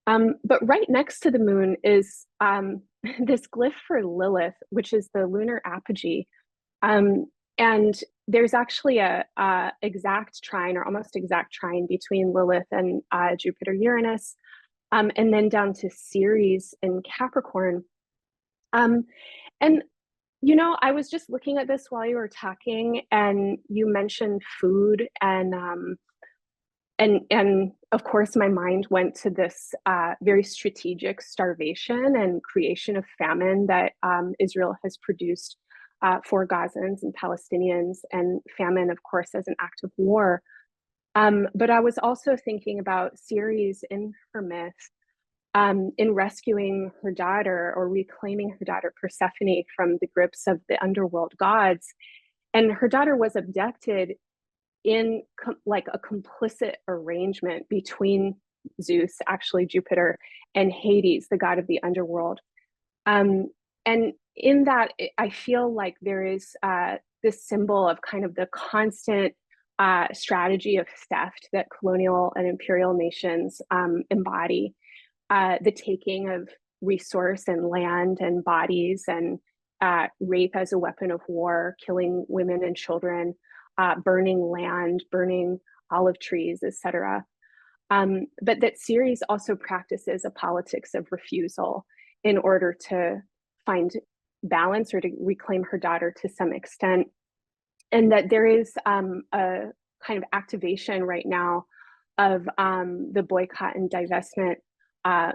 But right next to the moon is this glyph for Lilith, which is the lunar apogee. And there's actually a exact trine or almost exact trine between Lilith and Jupiter-Uranus, and then down to Ceres in Capricorn. And, you know, I was just looking at this while you were talking, and you mentioned food, and of course, my mind went to this very strategic starvation and creation of famine that Israel has produced for Gazans and Palestinians, and famine, of course, as an act of war. But I was also thinking about Ceres in her myth, in rescuing her daughter or reclaiming her daughter Persephone from the grips of the underworld gods. And her daughter was abducted in like a complicit arrangement between Zeus, actually Jupiter, and Hades, the god of the underworld. And in that, I feel like there is this symbol of kind of the constant strategy of theft that colonial and imperial nations embody, the taking of resource and land and bodies, and rape as a weapon of war, killing women and children, burning land, burning olive trees, etc. But that Ceres also practices a politics of refusal in order to find balance or to reclaim her daughter to some extent. And that there is a kind of activation right now of the boycott and divestment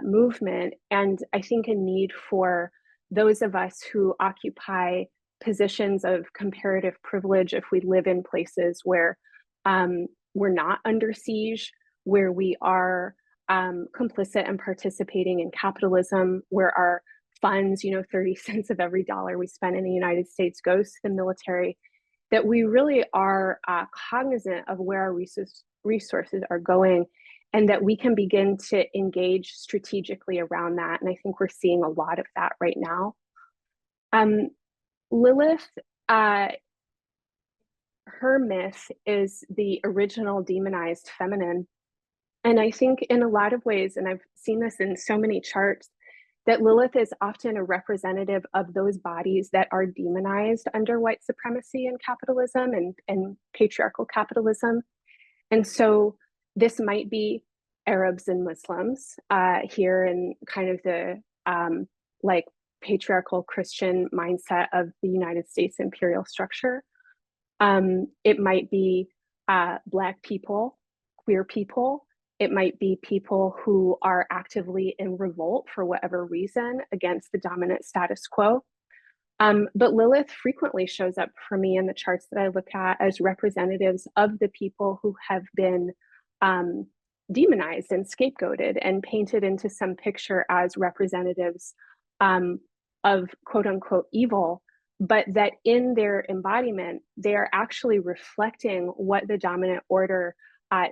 movement. And I think a need for those of us who occupy positions of comparative privilege, if we live in places where we're not under siege, where we are complicit and participating in capitalism, where our funds, 30 cents of every dollar we spend in the United States goes to the military, that we really are cognizant of where our resources are going, and that we can begin to engage strategically around that. And I think we're seeing a lot of that right now. Lilith, her myth is the original demonized feminine. And I think in a lot of ways, and I've seen this in so many charts, that Lilith is often a representative of those bodies that are demonized under white supremacy and capitalism and patriarchal capitalism. And so this might be Arabs and Muslims here in kind of the like patriarchal Christian mindset of the United States imperial structure. It might be Black people, queer people. It might be people who are actively in revolt for whatever reason against the dominant status quo. But Lilith frequently shows up for me in the charts that I look at as representatives of the people who have been demonized and scapegoated and painted into some picture as representatives of quote unquote evil, but that in their embodiment, they are actually reflecting what the dominant order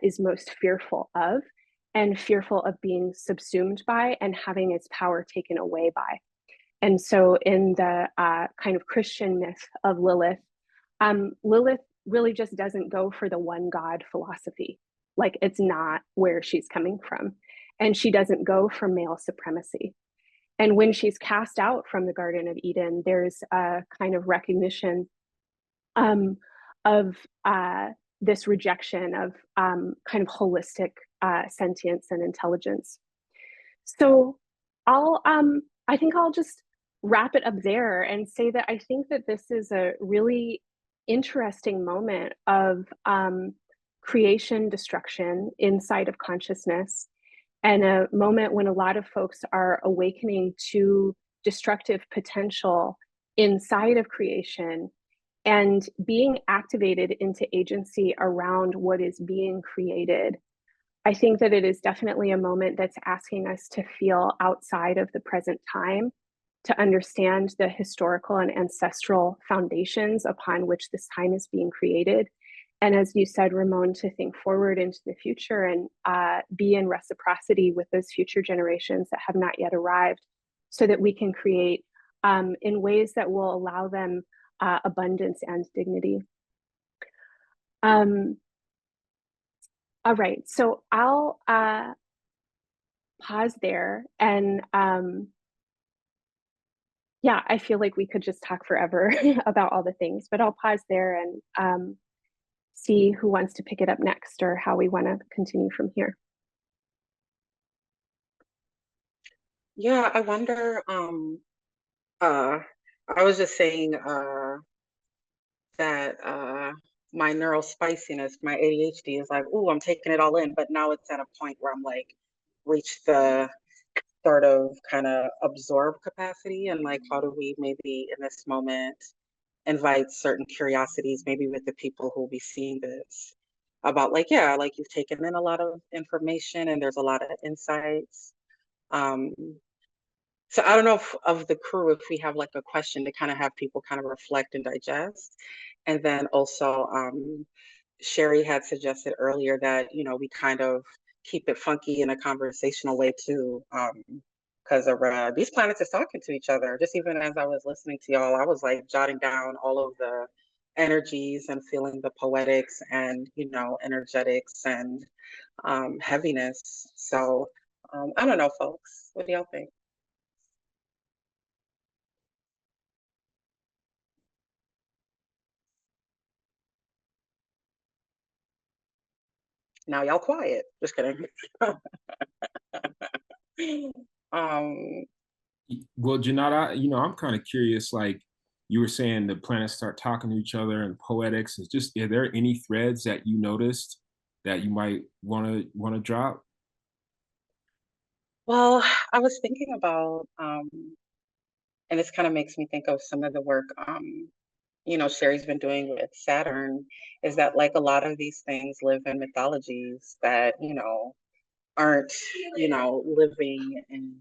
is most fearful of, and fearful of being subsumed by and having its power taken away by. And so in the kind of Christian myth of Lilith, Lilith really just doesn't go for the one God philosophy. Like, it's not where she's coming from. And she doesn't go for male supremacy. And when she's cast out from the Garden of Eden, there's a kind of recognition of this rejection of kind of holistic sentience and intelligence. So I think I'll just wrap it up there and say that I think that this is a really interesting moment of creation destruction inside of consciousness, and a moment when a lot of folks are awakening to destructive potential inside of creation and being activated into agency around what is being created. I think that it is definitely a moment that's asking us to feel outside of the present time, to understand the historical and ancestral foundations upon which this time is being created. And as you said, Ramon, to think forward into the future and be in reciprocity with those future generations that have not yet arrived, so that we can create in ways that will allow them abundance and dignity. All right, so I'll pause there, and yeah, I feel like we could just talk forever about all the things, but I'll pause there and see who wants to pick it up next or how we want to continue from here. Yeah, I wonder, I was just saying that my neural spiciness, my ADHD is like, ooh, I'm taking it all in, but now it's at a point where I'm like, reach the sort of kind of absorb capacity, and like, how do we maybe in this moment invite certain curiosities, maybe with the people who will be seeing this, about like, yeah, like you've taken in a lot of information and there's a lot of insights. So I don't know if of the crew, if we have like a question to kind of have people kind of reflect and digest. And then also, Sherri had suggested earlier that, you know, we kind of keep it funky in a conversational way too, because these planets are talking to each other. Just even as I was listening to y'all, I was like jotting down all of the energies and feeling the poetics and, you know, energetics and heaviness. So I don't know, folks, what do y'all think? Now y'all quiet. Just kidding. Well, Junauda, I'm kind of curious, like you were saying the planets start talking to each other and poetics. Is just, are there any threads that you noticed that you might want to drop? Well, I was thinking about, and this kind of makes me think of some of the work, Sherri's been doing with Saturn, is that like a lot of these things live in mythologies that, aren't, living in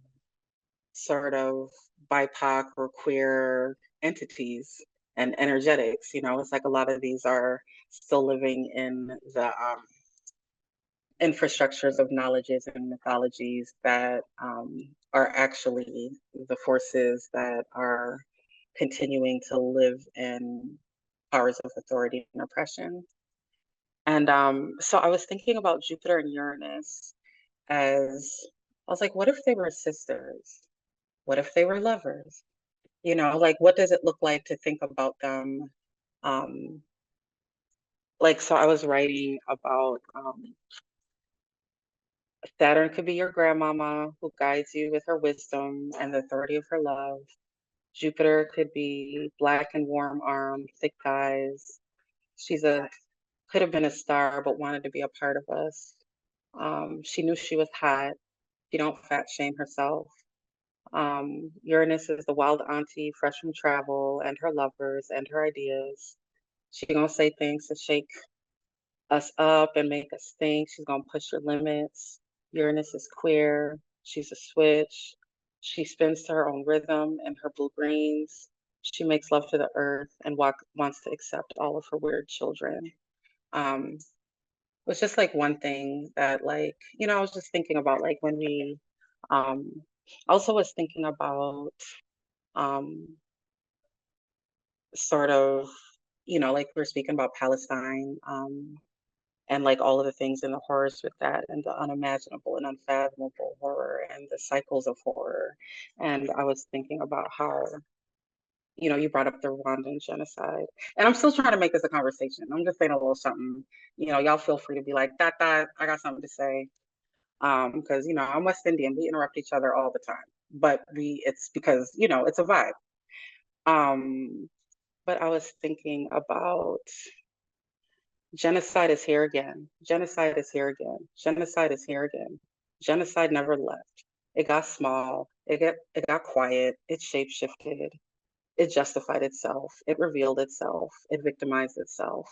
sort of BIPOC or queer entities and energetics. It's like a lot of these are still living in the infrastructures of knowledges and mythologies that are actually the forces that are continuing to live in powers of authority and oppression. And so I was thinking about Jupiter and Uranus as, I was like, what if they were sisters? What if they were lovers? Like, what does it look like to think about them? So I was writing about Saturn could be your grandmama who guides you with her wisdom and the authority of her love. Jupiter could be black and warm armed, thick thighs. Could have been a star, but wanted to be a part of us. She knew she was hot. She don't fat shame herself. Uranus is the wild auntie, fresh from travel, and her lovers and her ideas. She gonna say things to shake us up and make us think. She's gonna push your limits. Uranus is queer. She's a switch. She spins to her own rhythm and her blue greens. She makes love to the earth and wants to accept all of her weird children. It was just like one thing that I was just thinking about like when we also was thinking about sort of, like we were speaking about Palestine, and like all of the things and the horrors with that and the unimaginable and unfathomable horror and the cycles of horror. And I was thinking about how, you brought up the Rwandan genocide. And I'm still trying to make this a conversation. I'm just saying a little something. Y'all feel free to be like, that, I got something to say. Because I'm West Indian, we interrupt each other all the time. But it's because, it's a vibe. But I was thinking about genocide is here again. Genocide is here again. Genocide is here again. Genocide never left. It got small. It got quiet. It shapeshifted. It justified itself. It revealed itself. It victimized itself.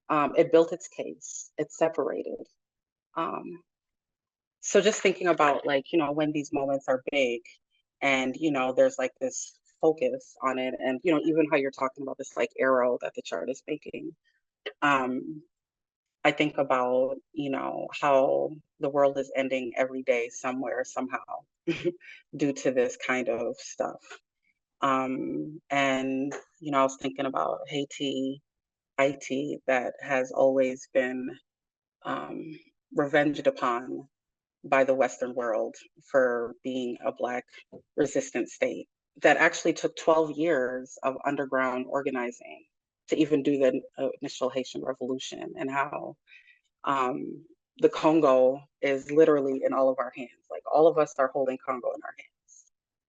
It built its case. It separated. So just thinking about when these moments are big and there's like this focus on it and even how you're talking about this like arrow that the chart is making. I think about, how the world is ending every day somewhere, somehow, due to this kind of stuff. And, I was thinking about Haiti, that has always been revenged upon by the Western world for being a Black resistant state that actually took 12 years of underground organizing to even do the initial Haitian Revolution, and how the Congo is literally in all of our hands. Like all of us are holding Congo in our hands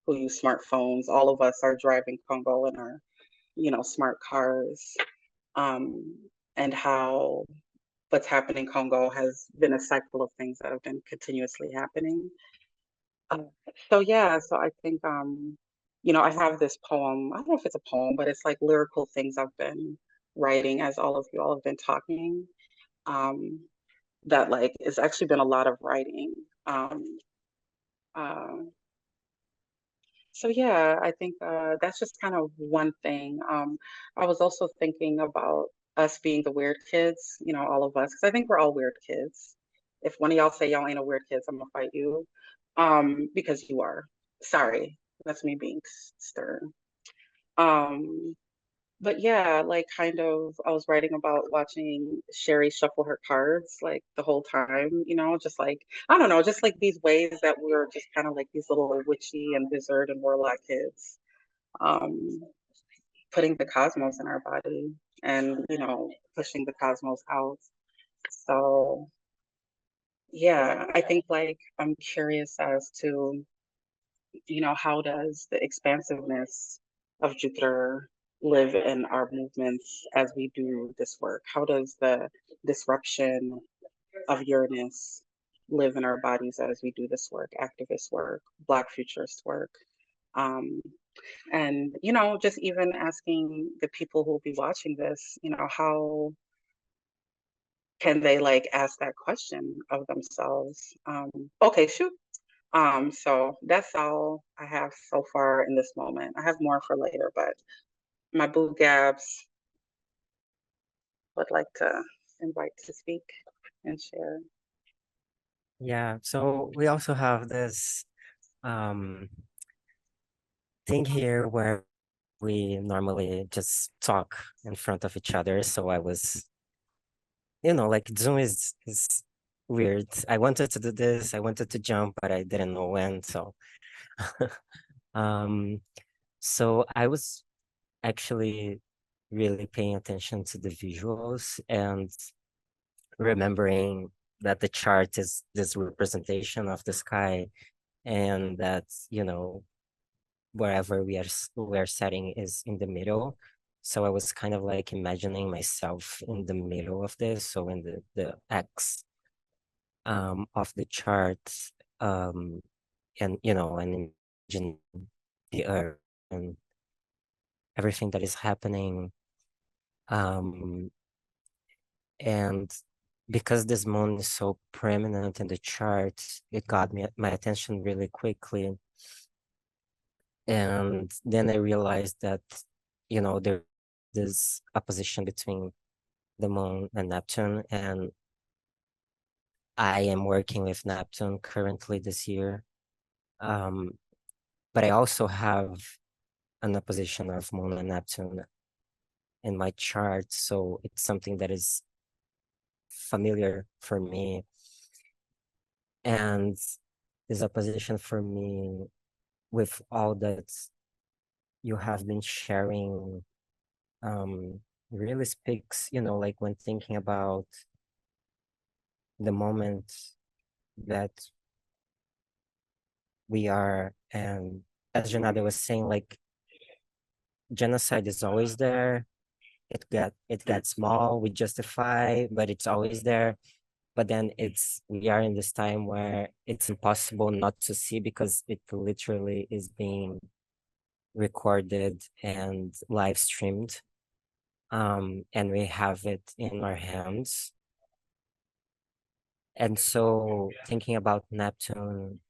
who use smartphones. All of us are driving Congo in our, smart cars. And how what's happening in Congo has been a cycle of things that have been continuously happening. So yeah, so I think I have this poem. I don't know if it's a poem, but it's like lyrical things I've been writing as all of you all have been talking. That like it's actually been a lot of writing. Uh, so yeah, I think that's just kind of one thing. I was also thinking about us being the weird kids, all of us, because I think we're all weird kids. If one of y'all say y'all ain't a weird kids, I'm gonna fight you, because you are. Sorry, that's me being stern. But yeah, like kind of, I was writing about watching Sherri shuffle her cards like the whole time, just like, I don't know, just like these ways that we're just kind of like these little witchy and wizard and warlock kids, um, putting the cosmos in our body and, pushing the cosmos out. So yeah, I think like I'm curious as to you know, how does the expansiveness of Jupiter live in our movements as we do this work? How does the disruption of Uranus live in our bodies as we do this work, activist work, Black futurist work? And, you know, just even asking the people who will be watching this, you know, how can they like ask that question of themselves? Okay, shoot. So that's all I have so far in this moment. I have more for later, but my boo Gabz would like to invite to speak and share. Yeah, so we also have this thing here where we normally just talk in front of each other. So I was, you know, like Zoom is weird. I wanted to do this, I wanted to jump, but I didn't know when. So um so I was actually really paying attention to the visuals and remembering that the chart is this representation of the sky, and that, you know, wherever we're setting is in the middle. So I was kind of like imagining myself in the middle of this, so in the X of the chart, and you know, and imagine the earth and everything that is happening. And because this moon is so prominent in the chart, it got my attention really quickly. And then I realized that, you know, there's opposition between the moon and Neptune, and I am working with Neptune currently this year. But I also have an opposition of moon and Neptune in my chart, so it's something that is familiar for me. And this opposition for me, with all that you have been sharing, really speaks, you know, like when thinking about the moment that we are, and as Junauda was saying, like genocide is always there. It got small, we justify, but it's always there. But then we are in this time where it's impossible not to see, because it literally is being recorded and live streamed. And we have it in our hands. And so thinking about Neptune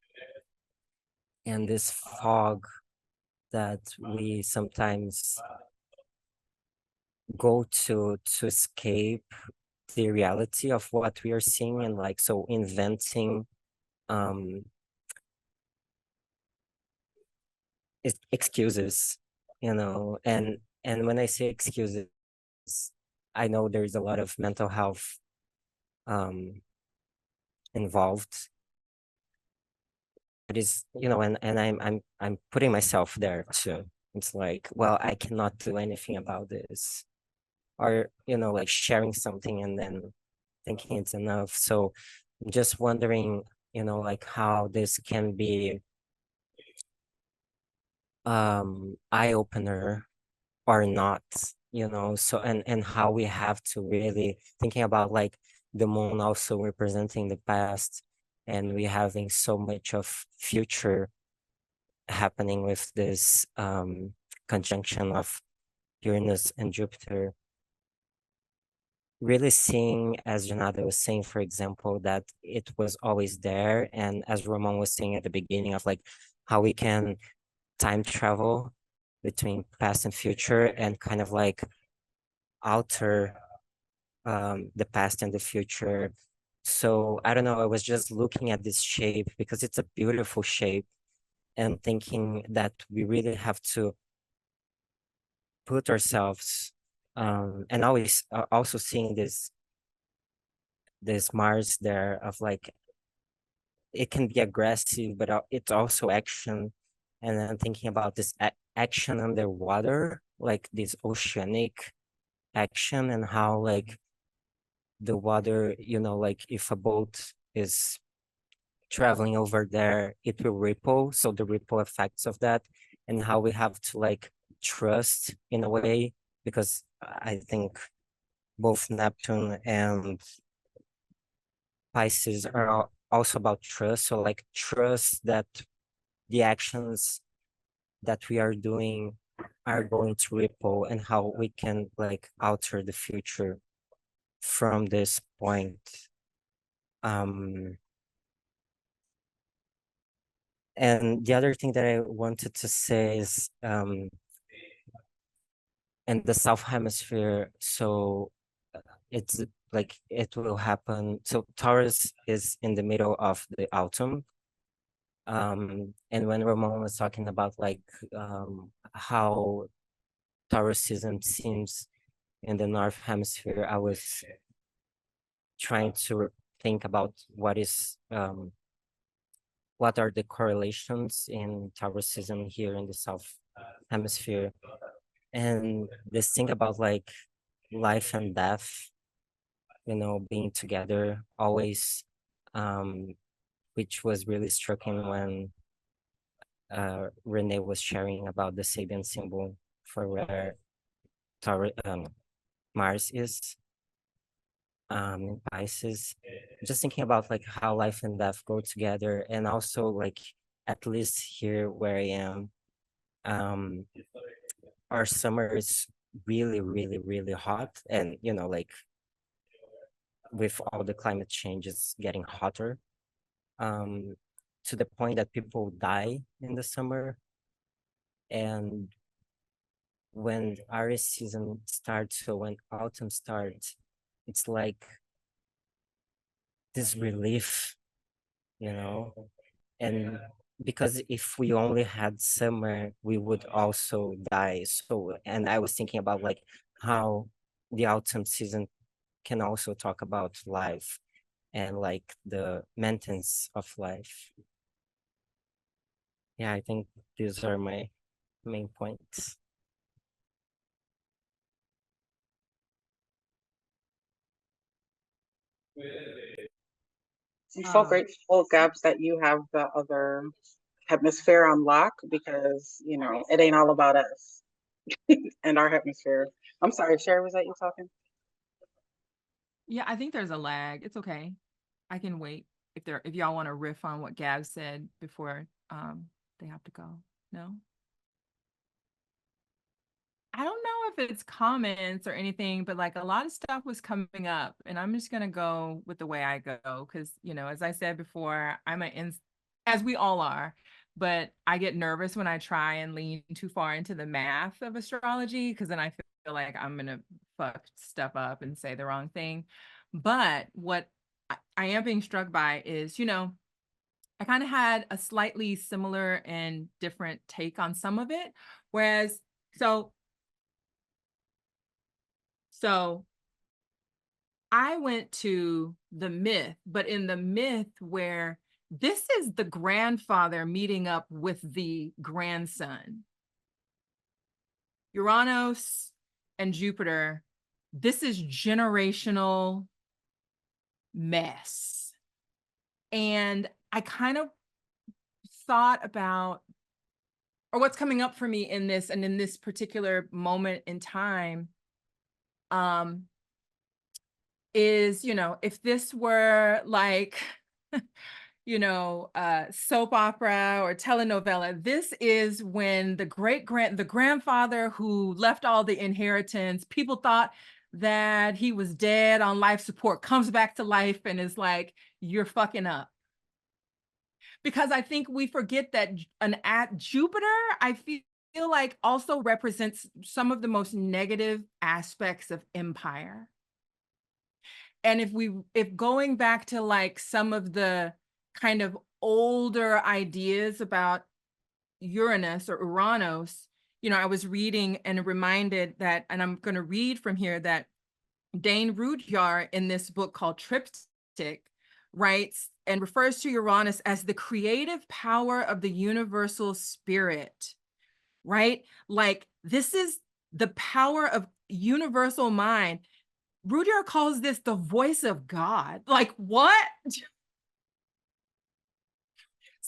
and this fog that we sometimes go to escape the reality of what we are seeing, and like so inventing excuses, you know. And when I say excuses, I know there's a lot of mental health involved. It is, you know, and I'm putting myself there too. It's like, well, I cannot do anything about this, or, you know, like sharing something and then thinking it's enough. So I'm just wondering, you know, like how this can be eye opener or not, you know. So and how we have to really thinking about like the moon also representing the past, and we having so much of future happening with this conjunction of Uranus and Jupiter. Really seeing, as Junauda was saying, for example, that it was always there, and as Ramon was saying at the beginning, of like how we can time travel between past and future and kind of like alter the past and the future. So I don't know, I was just looking at this shape because it's a beautiful shape, and thinking that we really have to put ourselves and always also seeing this Mars there, of like it can be aggressive, but it's also action. And then thinking about this action underwater, like this oceanic action, and how like the water, you know, like if a boat is traveling over there, it will ripple. So the ripple effects of that, and how we have to like trust in a way, because I think both Neptune and Pisces are also about trust. So like trust that the actions that we are doing are going to ripple, and how we can like alter the future from this point. And the other thing that I wanted to say is in the South Hemisphere, so it's like it will happen. So Taurus is in the middle of the autumn. And when Ramon was talking about like how Taurus season seems in the North Hemisphere, I was trying to think about what are the correlations in Taurus season here in the South Hemisphere. And this thing about like life and death, you know, being together always, which was really striking when Renee was sharing about the Sabian symbol for where Mars is in Pisces. Just thinking about like how life and death go together, and also like at least here where I am, our summer is really, really, really hot, and you know, like with all the climate changes getting hotter, to the point that people die in the summer. And when Aries season starts, so when autumn starts, it's like this relief, you know. And because if we only had summer, we would also die. So, and I was thinking about like how the autumn season can also talk about life and like the maintenance of life. Yeah, I think these are my main points. I'm so grateful, Gabz, that you have the other hemisphere on lock, because you know it ain't all about us and our hemisphere. I'm sorry, Sherri, was that you talking? Yeah, I think there's a lag. It's okay. I can wait if y'all want to riff on what Gab said before they have to go. No? I don't know if it's comments or anything, but like a lot of stuff was coming up, and I'm just gonna go with the way I go, because you know, as I said before, as we all are, but I get nervous when I try and lean too far into the math of astrology, because then I feel like I'm gonna fuck stuff up and say the wrong thing. But what I am being struck by is, you know, I kind of had a slightly similar and different take on some of it, whereas so I went to the myth, but in the myth where this is the grandfather meeting up with the grandson. Uranus and Jupiter, this is generational mess. And I kind of thought about, or what's coming up for me in this, and in this particular moment in time, is, you know, if this were like, you know, soap opera or telenovela, this is when the grandfather who left all the inheritance, people thought that he was dead on life support, comes back to life and is like, you're fucking up. Because I think we forget that Jupiter, I feel like also represents some of the most negative aspects of empire. And if going back to like some of the kind of older ideas about Uranus or Uranus, you know, I was reading and reminded that, and I'm going to read from here, that Dane Rudhyar in this book called Triptych writes and refers to Uranus as the creative power of the universal spirit, right? Like this is the power of universal mind. Rudhyar calls this the voice of God. Like what?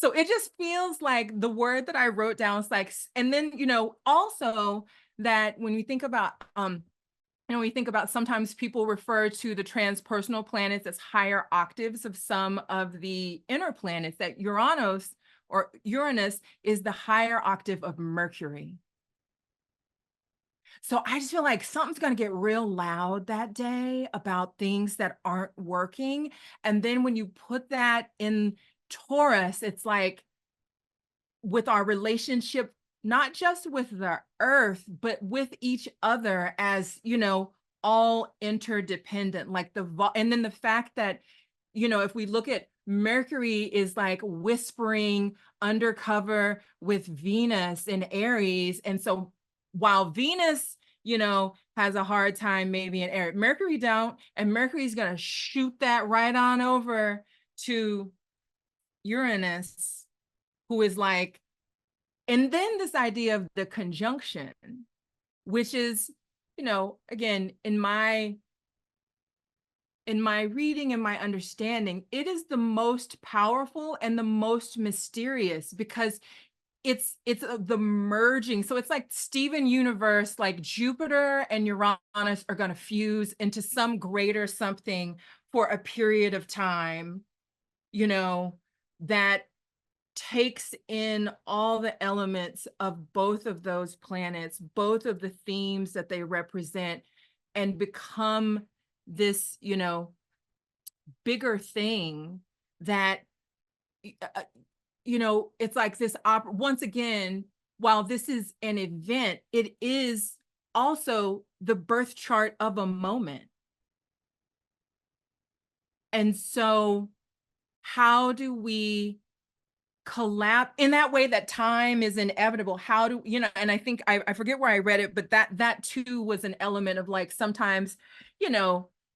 So it just feels like the word that I wrote down is like, and then, also that when we think about, we think about sometimes people refer to the transpersonal planets as higher octaves of some of the inner planets, that Uranus is the higher octave of Mercury. So I just feel like something's going to get real loud that day about things that aren't working. And then when you put that in Taurus, it's like with our relationship, not just with the earth, but with each other as, all interdependent, like and then the fact that, if we look at Mercury is like whispering undercover with Venus in Aries. And so while Venus, has a hard time maybe in Aries, Mercury don't, and Mercury's going to shoot that right on over to Uranus, who is like, and then this idea of the conjunction, which is, again, in my reading and my understanding, it is the most powerful and the most mysterious because it's the merging. So it's like Steven Universe, like Jupiter and Uranus are going to fuse into some greater something for a period of time, that takes in all the elements of both of those planets, both of the themes that they represent, and become this, bigger thing that, it's like this, once again, while this is an event, it is also the birth chart of a moment. And so how do we collapse in that way that time is inevitable? How do, and I think I forget where I read it, but that too was an element of like, sometimes,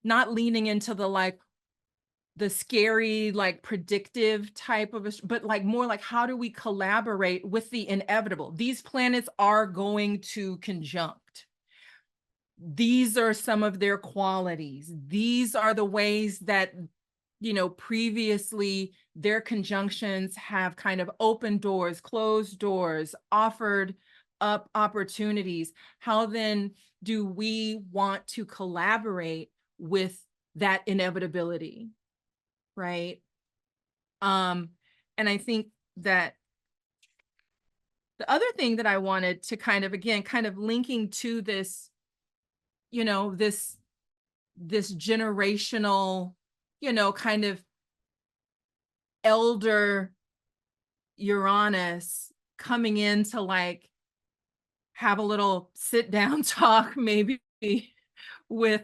not leaning into the scary, like predictive type of, but like more like, how do we collaborate with the inevitable? These planets are going to conjunct. These are some of their qualities. These are the ways that, previously their conjunctions have kind of opened doors, closed doors, offered up opportunities. How then do we want to collaborate with that inevitability? Right. And I think that the other thing that I wanted to kind of linking to this, this generational, kind of elder Uranus coming in to like have a little sit down talk, maybe with,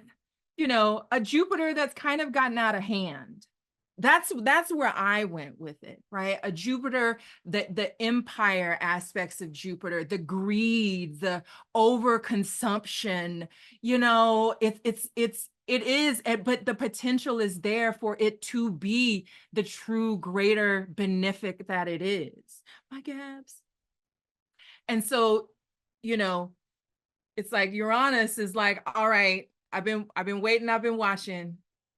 a Jupiter that's kind of gotten out of hand. That's where I went with it, right? A Jupiter, the empire aspects of Jupiter, the greed, the overconsumption, it is, but the potential is there for it to be the true greater benefic that it is. My Gabz. And so, it's like Uranus is like, all right, I've been waiting, I've been watching.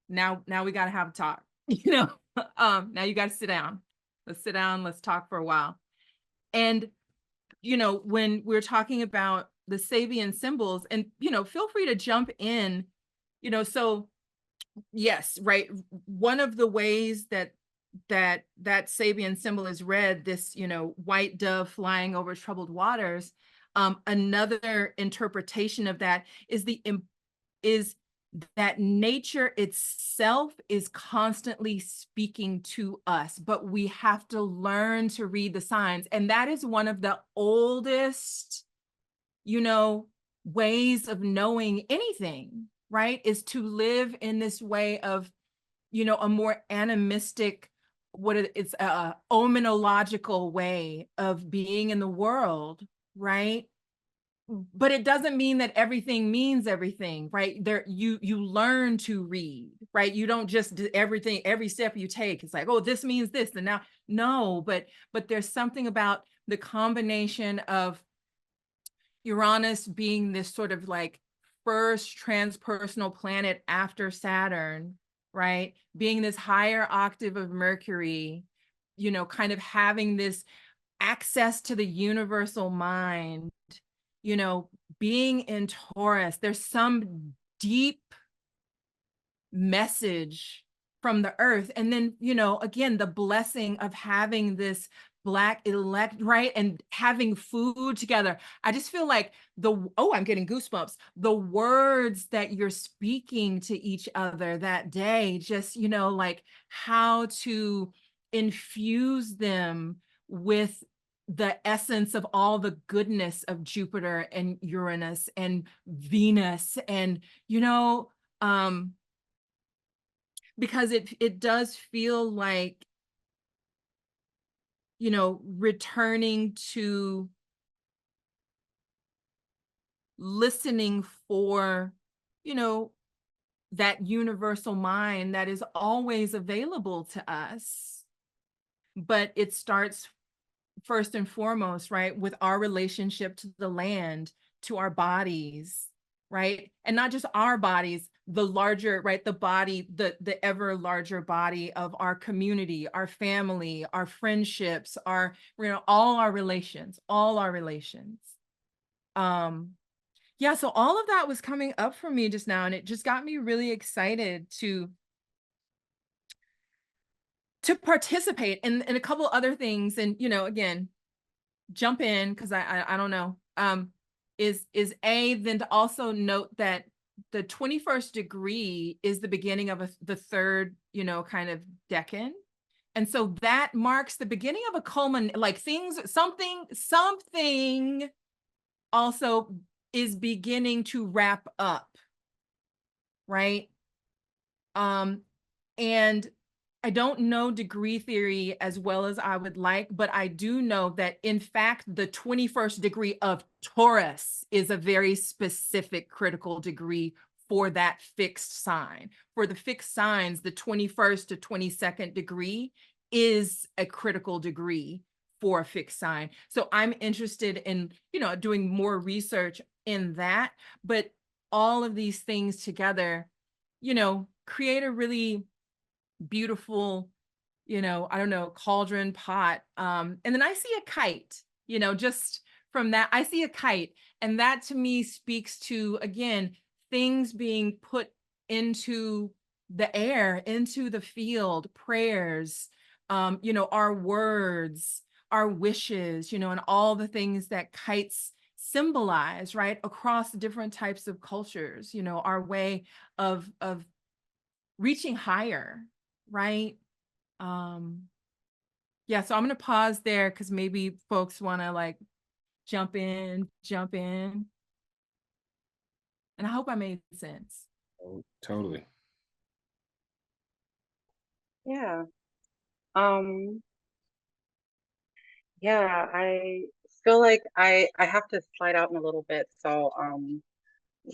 Now we got to have a talk. Now you got to sit down. Let's sit down. Let's talk for a while. And, when we're talking about the Sabian symbols, and, feel free to jump in, so yes, right. One of the ways that Sabian symbol is read, this, white dove flying over troubled waters. Another interpretation of that is that nature itself is constantly speaking to us, but we have to learn to read the signs. And that is one of the oldest, ways of knowing anything, right? Is to live in this way of, a more animistic, it's a omenological way of being in the world, right? But it doesn't mean that everything means everything, right? You learn to read, right? You don't just do everything, every step you take. It's like, oh, this means this, and now, no, but there's something about the combination of Uranus being this sort of like first transpersonal planet after Saturn, right? Being this higher octave of Mercury, you know, kind of having this access to the universal mind, you know, being in Taurus, there's some deep message from the earth. And then, you know, again, the blessing of having this Black elect, right? And having food together. I just feel like I'm getting goosebumps. The words that you're speaking to each other that day, just, you know, like how to infuse them with the essence of all the goodness of Jupiter and Uranus and Venus. And, you know, because it does feel like, you know, returning to listening for, you know, that universal mind that is always available to us. But it starts first and foremost, right, with our relationship to the land, to our bodies, right? And not just our bodies, the larger, right, the body, the ever larger body of our community, our family, our friendships, our, you know, all our relations. Yeah, so all of that was coming up for me just now, and it just got me really excited to participate in a couple other things. And, you know, again, jump in, because I don't know, is then to also note that the 21st degree is the beginning of the third, you know, kind of decan. And so that marks the beginning of a like something also is beginning to wrap up, right? And I don't know degree theory as well as I would like, but I do know that, in fact, the 21st degree of Taurus is a very specific critical degree for that fixed sign. For the fixed signs, the 21st to 22nd degree is a critical degree for a fixed sign. So I'm interested in, you know, doing more research in that, but all of these things together, you know, create a really beautiful, you know, I don't know, cauldron pot. And then I see a kite, you know, just from that, I see a kite. And that to me speaks to, again, things being put into the air, into the field, prayers, you know, our words, our wishes, you know, and all the things that kites symbolize, right, across different types of cultures, you know, our way of reaching higher, right? Yeah, so I'm going to pause there because maybe folks want to like jump in. And I hope I made sense. Oh, totally. Yeah. Yeah, I feel like I have to slide out in a little bit. So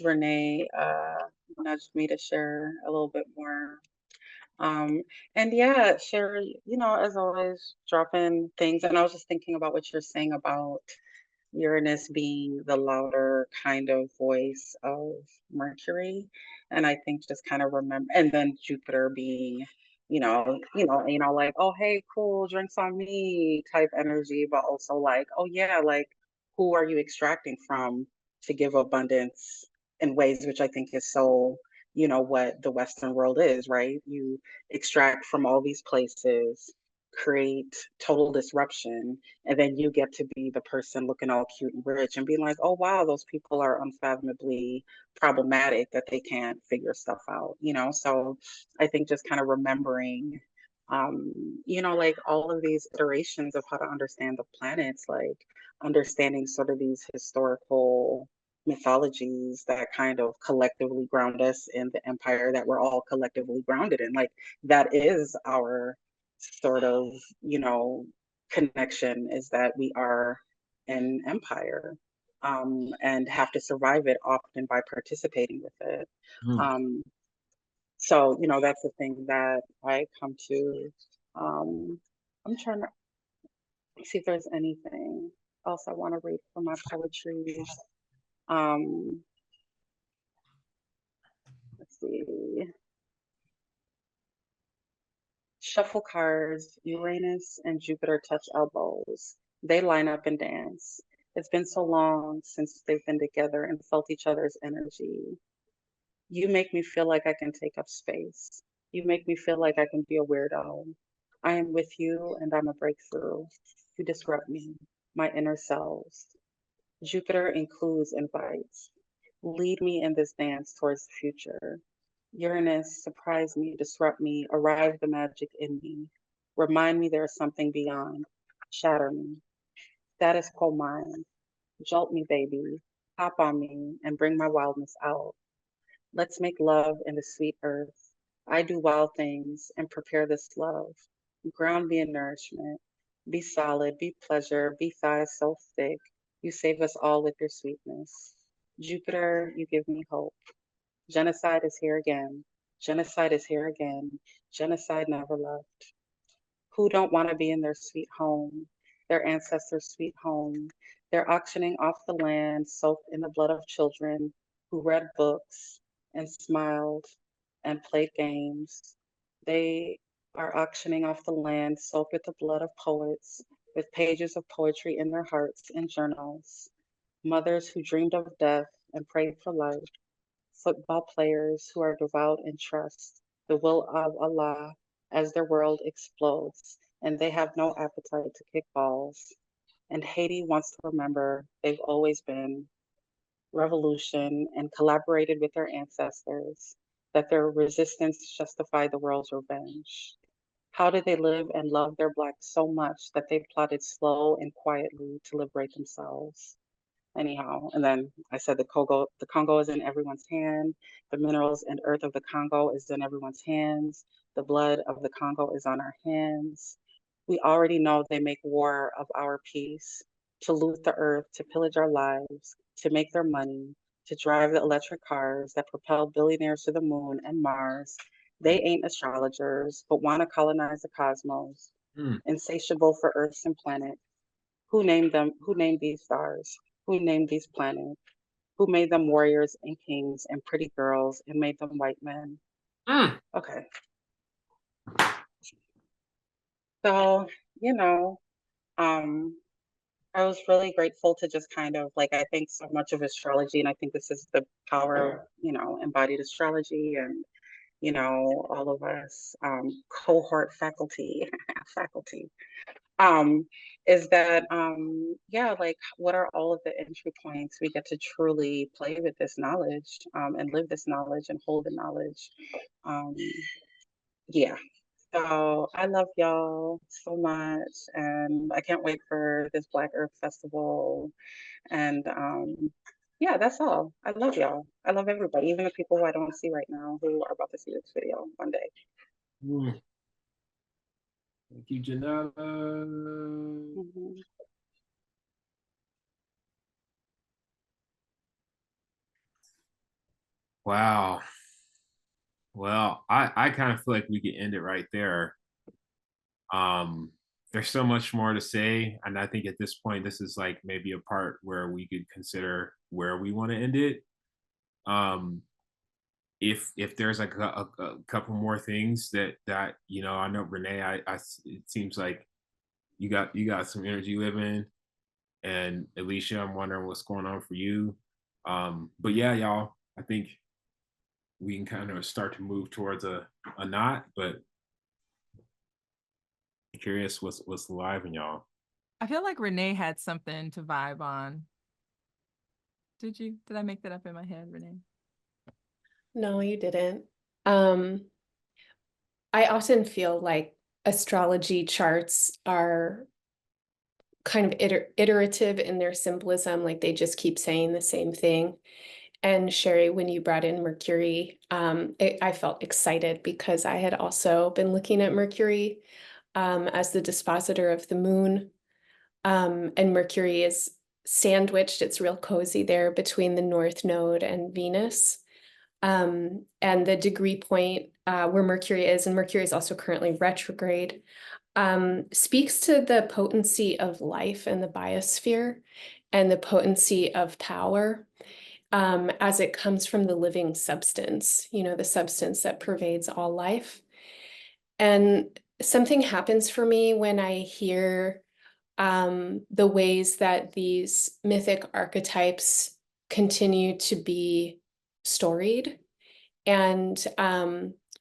Renee nudged me to share a little bit more. And yeah, Sherri, you know, as always, drop in things. And I was just thinking about what you're saying about Uranus being the louder kind of voice of Mercury. And I think just kind of remember, and then Jupiter being, like, oh, hey, cool, drinks on me type energy, but also like, oh yeah, like who are you extracting from to give abundance in ways which I think is so, what the Western world is, right? You extract from all these places, create total disruption, and then you get to be the person looking all cute and rich and being like, oh wow, those people are unfathomably problematic that they can't figure stuff out, so I think just kind of remembering like all of these iterations of how to understand the planets, like understanding sort of these historical mythologies that kind of collectively ground us in the empire that we're all collectively grounded in. Like that is our sort of, connection, is that we are an empire, and have to survive it often by participating with it. So, that's the thing that I come to. I'm trying to see if there's anything else I want to read from my poetry. Let's see. Shuffle cards, Uranus and Jupiter touch elbows. They line up and dance. It's been so long since they've been together and felt each other's energy. You make me feel like I can take up space. You make me feel like I can be a weirdo. I am with you and I'm a breakthrough. You disrupt me, my inner selves. Jupiter includes invites. Lead me in this dance towards the future. Uranus, surprise me, disrupt me, arrive the magic in me. Remind me there is something beyond. Shatter me. Status quo mind. Jolt me, baby. Hop on me and bring my wildness out. Let's make love in the sweet earth. I do wild things and prepare this love. Ground me in nourishment. Be solid, be pleasure, be thighs so thick. You save us all with your sweetness. Jupiter, you give me hope. Genocide is here again. Genocide is here again. Genocide never left. Who don't want to be in their sweet home, their ancestors' sweet home? They're auctioning off the land soaked in the blood of children who read books and smiled and played games. They are auctioning off the land soaked with the blood of poets, with pages of poetry in their hearts and journals. Mothers who dreamed of death and prayed for life. Football players who are devout and trust the will of Allah as their world explodes, and they have no appetite to kick balls. And Haiti wants to remember they've always been revolution and collaborated with their ancestors, that their resistance justified the world's revenge. How did they live and love their Black so much that they plotted slow and quietly to liberate themselves? Anyhow, and then I said the Congo is in everyone's hand. The minerals and earth of the Congo is in everyone's hands. The blood of the Congo is on our hands. We already know they make war of our peace, to loot the earth, to pillage our lives, to make their money, to drive the electric cars that propel billionaires to the moon and Mars. They ain't astrologers, but want to colonize the cosmos, insatiable for Earths and planets. Who named them? Who named these stars? Who named these planets? Who made them warriors and kings and pretty girls and made them white men? Okay. So, I was really grateful to just kind of like, I think so much of astrology, and I think this is the power of, embodied astrology and, all of us cohort faculty, is that, like what are all of the entry points we get to truly play with this knowledge and live this knowledge and hold the knowledge. Yeah. So I love y'all so much, and I can't wait for this Black Earth Festival. And yeah, that's all. I love y'all. I love everybody, even the people who I don't see right now who are about to see this video one day. Thank you, Junauda. Wow. Well, I kind of feel like we could end it right there. There's so much more to say, and I think at this point, this is like maybe a part where we could consider where we want to end it. If there's like a couple more things that I know Renee, it seems like you got some energy living, and Alisha, I'm wondering what's going on for you. But yeah, y'all, I think we can kind of start to move towards a knot, but I'm curious what's live in y'all. I feel like Renee had something to vibe on. Did you? Did I make that up in my head, Renee? No, you didn't. I often feel like astrology charts are kind of iterative in their symbolism, like they just keep saying the same thing. And Sherri, when you brought in Mercury, I felt excited because I had also been looking at Mercury as the dispositor of the moon. And Mercury is sandwiched, it's real cozy there between the North Node and Venus. And the degree point where Mercury is, and Mercury is also currently retrograde, speaks to the potency of life and the biosphere and the potency of power as it comes from the living substance, the substance that pervades all life. And something happens for me when I hear the ways that these mythic archetypes continue to be storied. And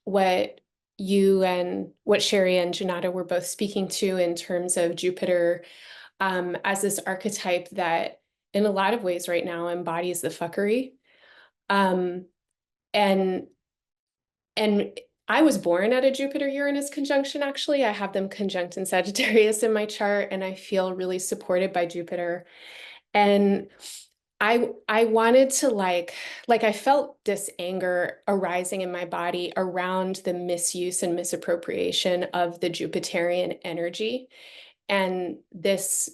what you and what Sherri and Junauda were both speaking to in terms of Jupiter as this archetype that in a lot of ways right now embodies the fuckery. And I was born at a Jupiter-Uranus conjunction, actually. I have them conjunct in Sagittarius in my chart, and I feel really supported by Jupiter. And I wanted to like I felt this anger arising in my body around the misuse and misappropriation of the Jupiterian energy. And this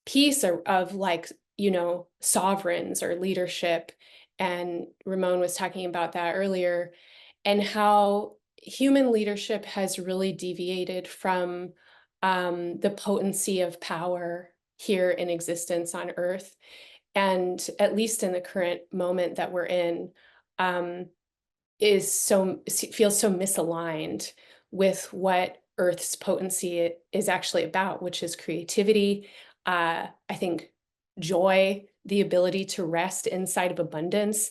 piece of like, you know, sovereigns or leadership. And Ramon was talking about that earlier, and how human leadership has really deviated from the potency of power here in existence on Earth. And at least in the current moment that we're in, feels so misaligned with what Earth's potency is actually about, which is creativity. I think joy, the ability to rest inside of abundance.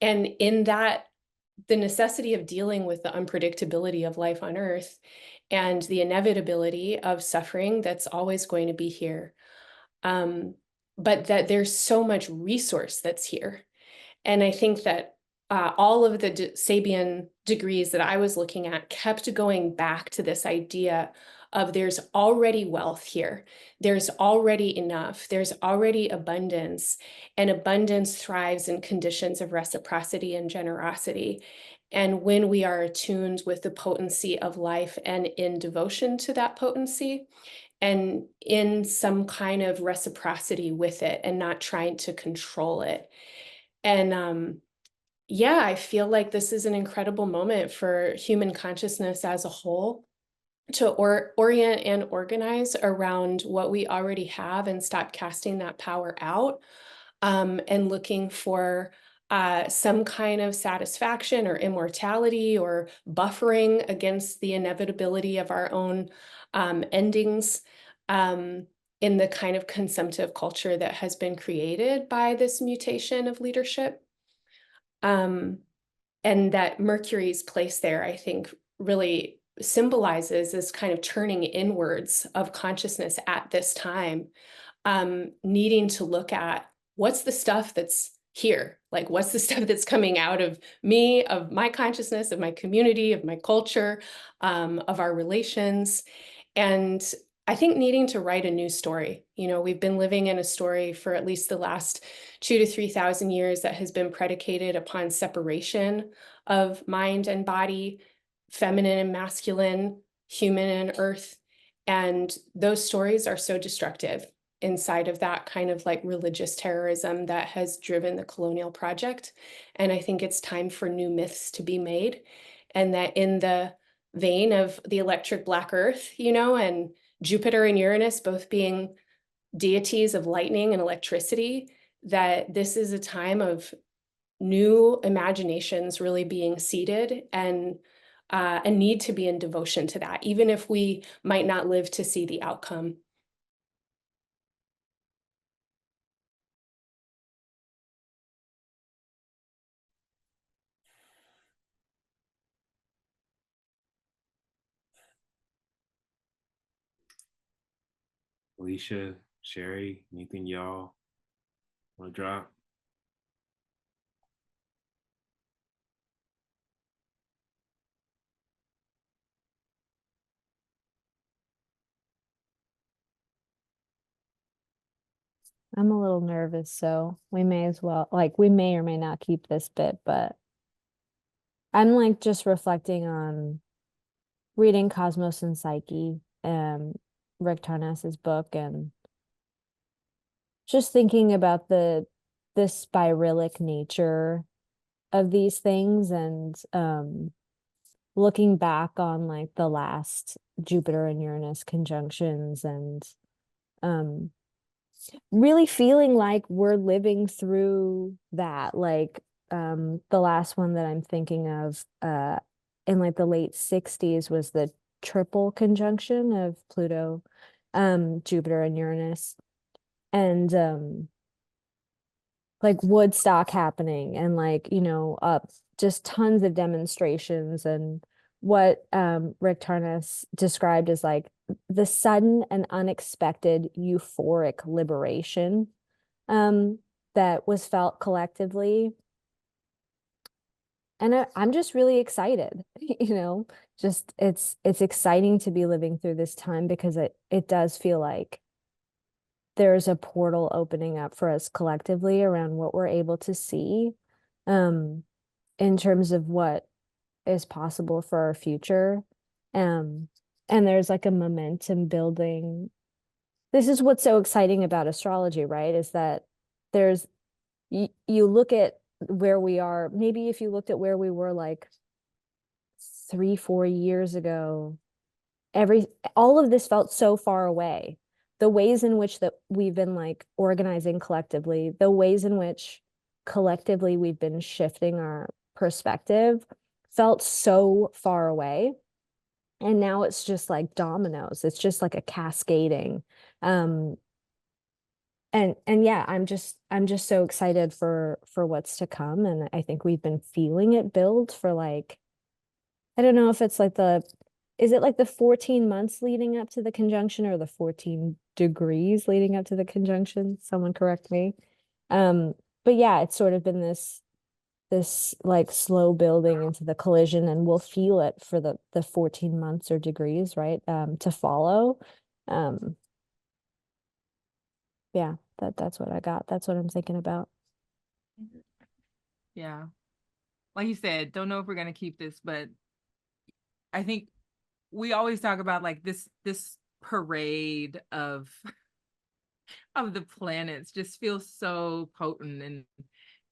And in that, the necessity of dealing with the unpredictability of life on Earth and the inevitability of suffering that's always going to be here. But that there's so much resource that's here. And I think that all of the Sabian degrees that I was looking at kept going back to this idea of there's already wealth here. There's already enough. There's already abundance. And abundance thrives in conditions of reciprocity and generosity. And when we are attuned with the potency of life and in devotion to that potency, and in some kind of reciprocity with it and not trying to control it. And yeah, I feel like this is an incredible moment for human consciousness as a whole to orient and organize around what we already have and stop casting that power out, and looking for some kind of satisfaction or immortality or buffering against the inevitability of our own endings, in the kind of consumptive culture that has been created by this mutation of leadership. And that Mercury's place there, I think, really symbolizes this kind of turning inwards of consciousness at this time, needing to look at what's the stuff that's here, like what's the stuff that's coming out of me, of my consciousness, of my community, of my culture, of our relations. And I think needing to write a new story. You know, we've been living in a story for at least the last 2,000 to 3,000 years that has been predicated upon separation of mind and body, feminine and masculine, human and earth. And those stories are so destructive inside of that kind of like religious terrorism that has driven the colonial project. And I think it's time for new myths to be made. And that in the vein of the electric black earth, you know, and Jupiter and Uranus both being deities of lightning and electricity, that this is a time of new imaginations really being seeded, and a need to be in devotion to that, even if we might not live to see the outcome. Alisha, Sherri, anything y'all want to drop? I'm a little nervous, so we may as well, like, we may or may not keep this bit, but I'm like just reflecting on reading Cosmos and Psyche, Rick Tarnas's book, and just thinking about the spiralic nature of these things, and looking back on like the last Jupiter and Uranus conjunctions, and really feeling like we're living through that. Like the last one that I'm thinking of in like the late 60s was the triple conjunction of Pluto, Jupiter and Uranus, and like Woodstock happening, and like, you know, just tons of demonstrations, and what Rick Tarnas described as like the sudden and unexpected euphoric liberation that was felt collectively. And I'm just really excited, you know, just it's exciting to be living through this time, because it does feel like there's a portal opening up for us collectively around what we're able to see in terms of what is possible for our future. And there's like a momentum building. This is what's so exciting about astrology, right? Is that there's, you look at where we are, maybe if you looked at where we were like 3-4 years ago, all of this felt so far away. The ways in which that we've been like organizing collectively, the ways in which collectively we've been shifting our perspective felt so far away. And now it's just like dominoes. It's just like a cascading. And yeah, I'm just so excited for what's to come. And I think we've been feeling it build for like, I don't know if it's like is it like the 14 months leading up to the conjunction, or the 14 degrees leading up to the conjunction? Someone correct me. But yeah, it's sort of been this like slow building into the collision, and we'll feel it for the 14 months or degrees, right? To follow. Yeah, that's what I got. That's what I'm thinking about. Yeah. Like you said, don't know if we're going to keep this, but I think we always talk about like this parade of the planets just feels so potent. And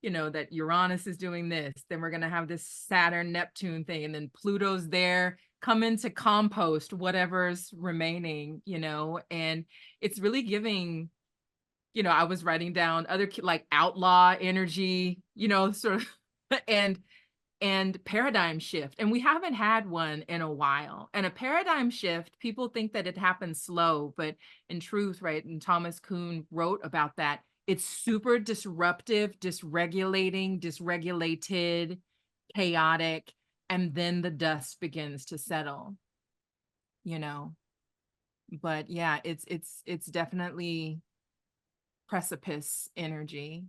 you know that Uranus is doing this, then we're going to have this Saturn Neptune thing, and then Pluto's there, come into compost whatever's remaining, you know. And it's really giving, you know, I was writing down other like outlaw energy, you know, sort of and paradigm shift. And we haven't had one in a while. And a paradigm shift, people think that it happens slow, but in truth, right? And Thomas Kuhn wrote about that. It's super disruptive, dysregulated, chaotic, and then the dust begins to settle, you know. But yeah, it's definitely precipice energy.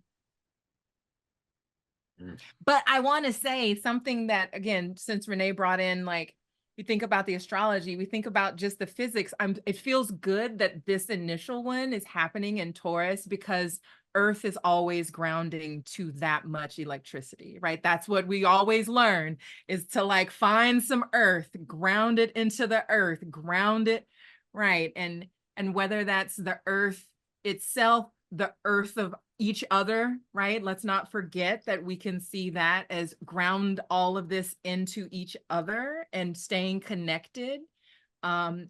But I want to say something that, again, since Renee brought in, like, we think about the astrology, we think about just the physics. It feels good that this initial one is happening in Taurus, because Earth is always grounding to that much electricity, right? That's what we always learn, is to like find some Earth, ground it into the Earth, ground it, right? And whether that's the Earth itself, the Earth of each other, right? Let's not forget that we can see that as ground all of this into each other and staying connected,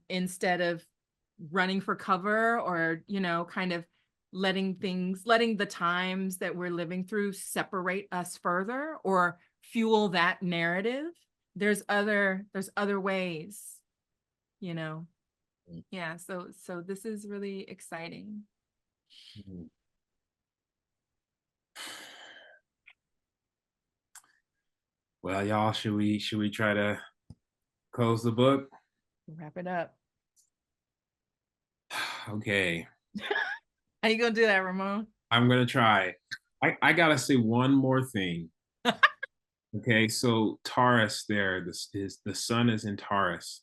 instead of running for cover, or, you know, kind of letting the times that we're living through separate us further or fuel that narrative. There's other ways, you know. Yeah, so this is really exciting. Well, y'all, should we try to close the book? Wrap it up. Okay. How you gonna do that, Ramon? I'm gonna try. I gotta say one more thing. Okay, so Taurus there, the sun is in Taurus.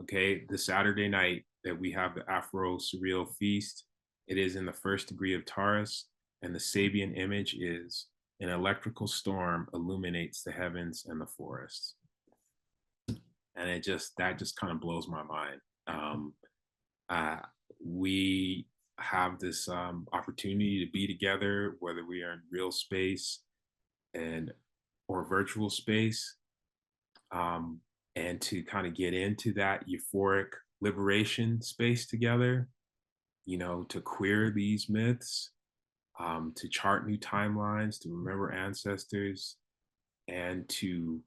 Okay, the Saturday night that we have the Afro Surreal Feast, it is in the first degree of Taurus, and the Sabian image is an electrical storm illuminates the heavens and the forests. And that just kind of blows my mind. We have this opportunity to be together, whether we are in real space or virtual space, and to kind of get into that euphoric liberation space together, you know, to queer these myths, to chart new timelines, to remember ancestors, and to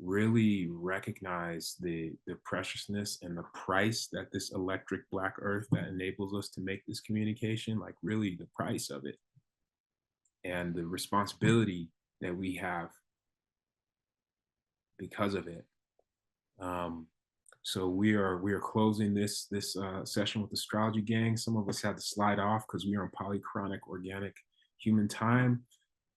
really recognize the preciousness and the price that this electric black earth that enables us to make this communication, like really the price of it, and the responsibility that we have because of it. So we are closing this session with Astrology Gang. Some of us had to slide off because we are on polychronic organic human time.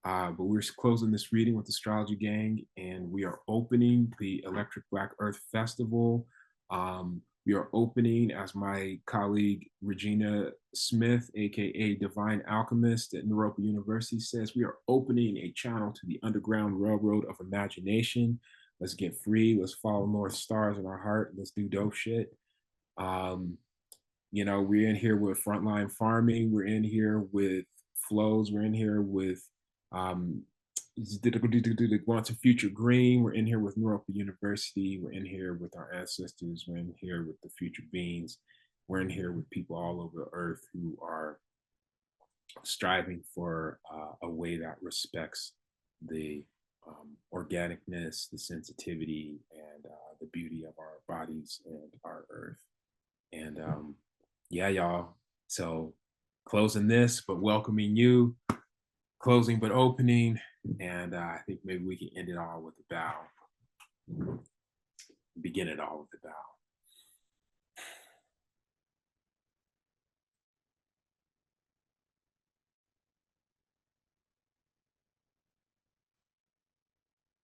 But we're closing this reading with Astrology Gang, and we are opening the Electric Black Earth Festival. We are opening, as my colleague Regina Smith, aka Divine Alchemist at Naropa University says, we are opening a channel to the underground railroad of imagination. Let's get free. Let's follow North Stars in our heart. Let's do dope shit. You know, we're in here with frontline farming. We're in here with flows. We're in here with Quantum Future Green. We're in here with Naropa University. We're in here with our ancestors. We're in here with the future beings. We're in here with people all over the earth who are striving for a way that respects the organicness, the sensitivity, and the beauty of our bodies and our earth. And yeah, y'all. So closing this, but welcoming you. Closing, but opening. And I think maybe we can end it all with a bow. Begin it all with a bow.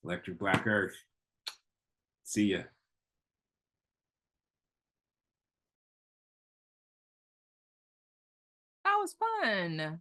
Electric Black Earth. See ya. That was fun.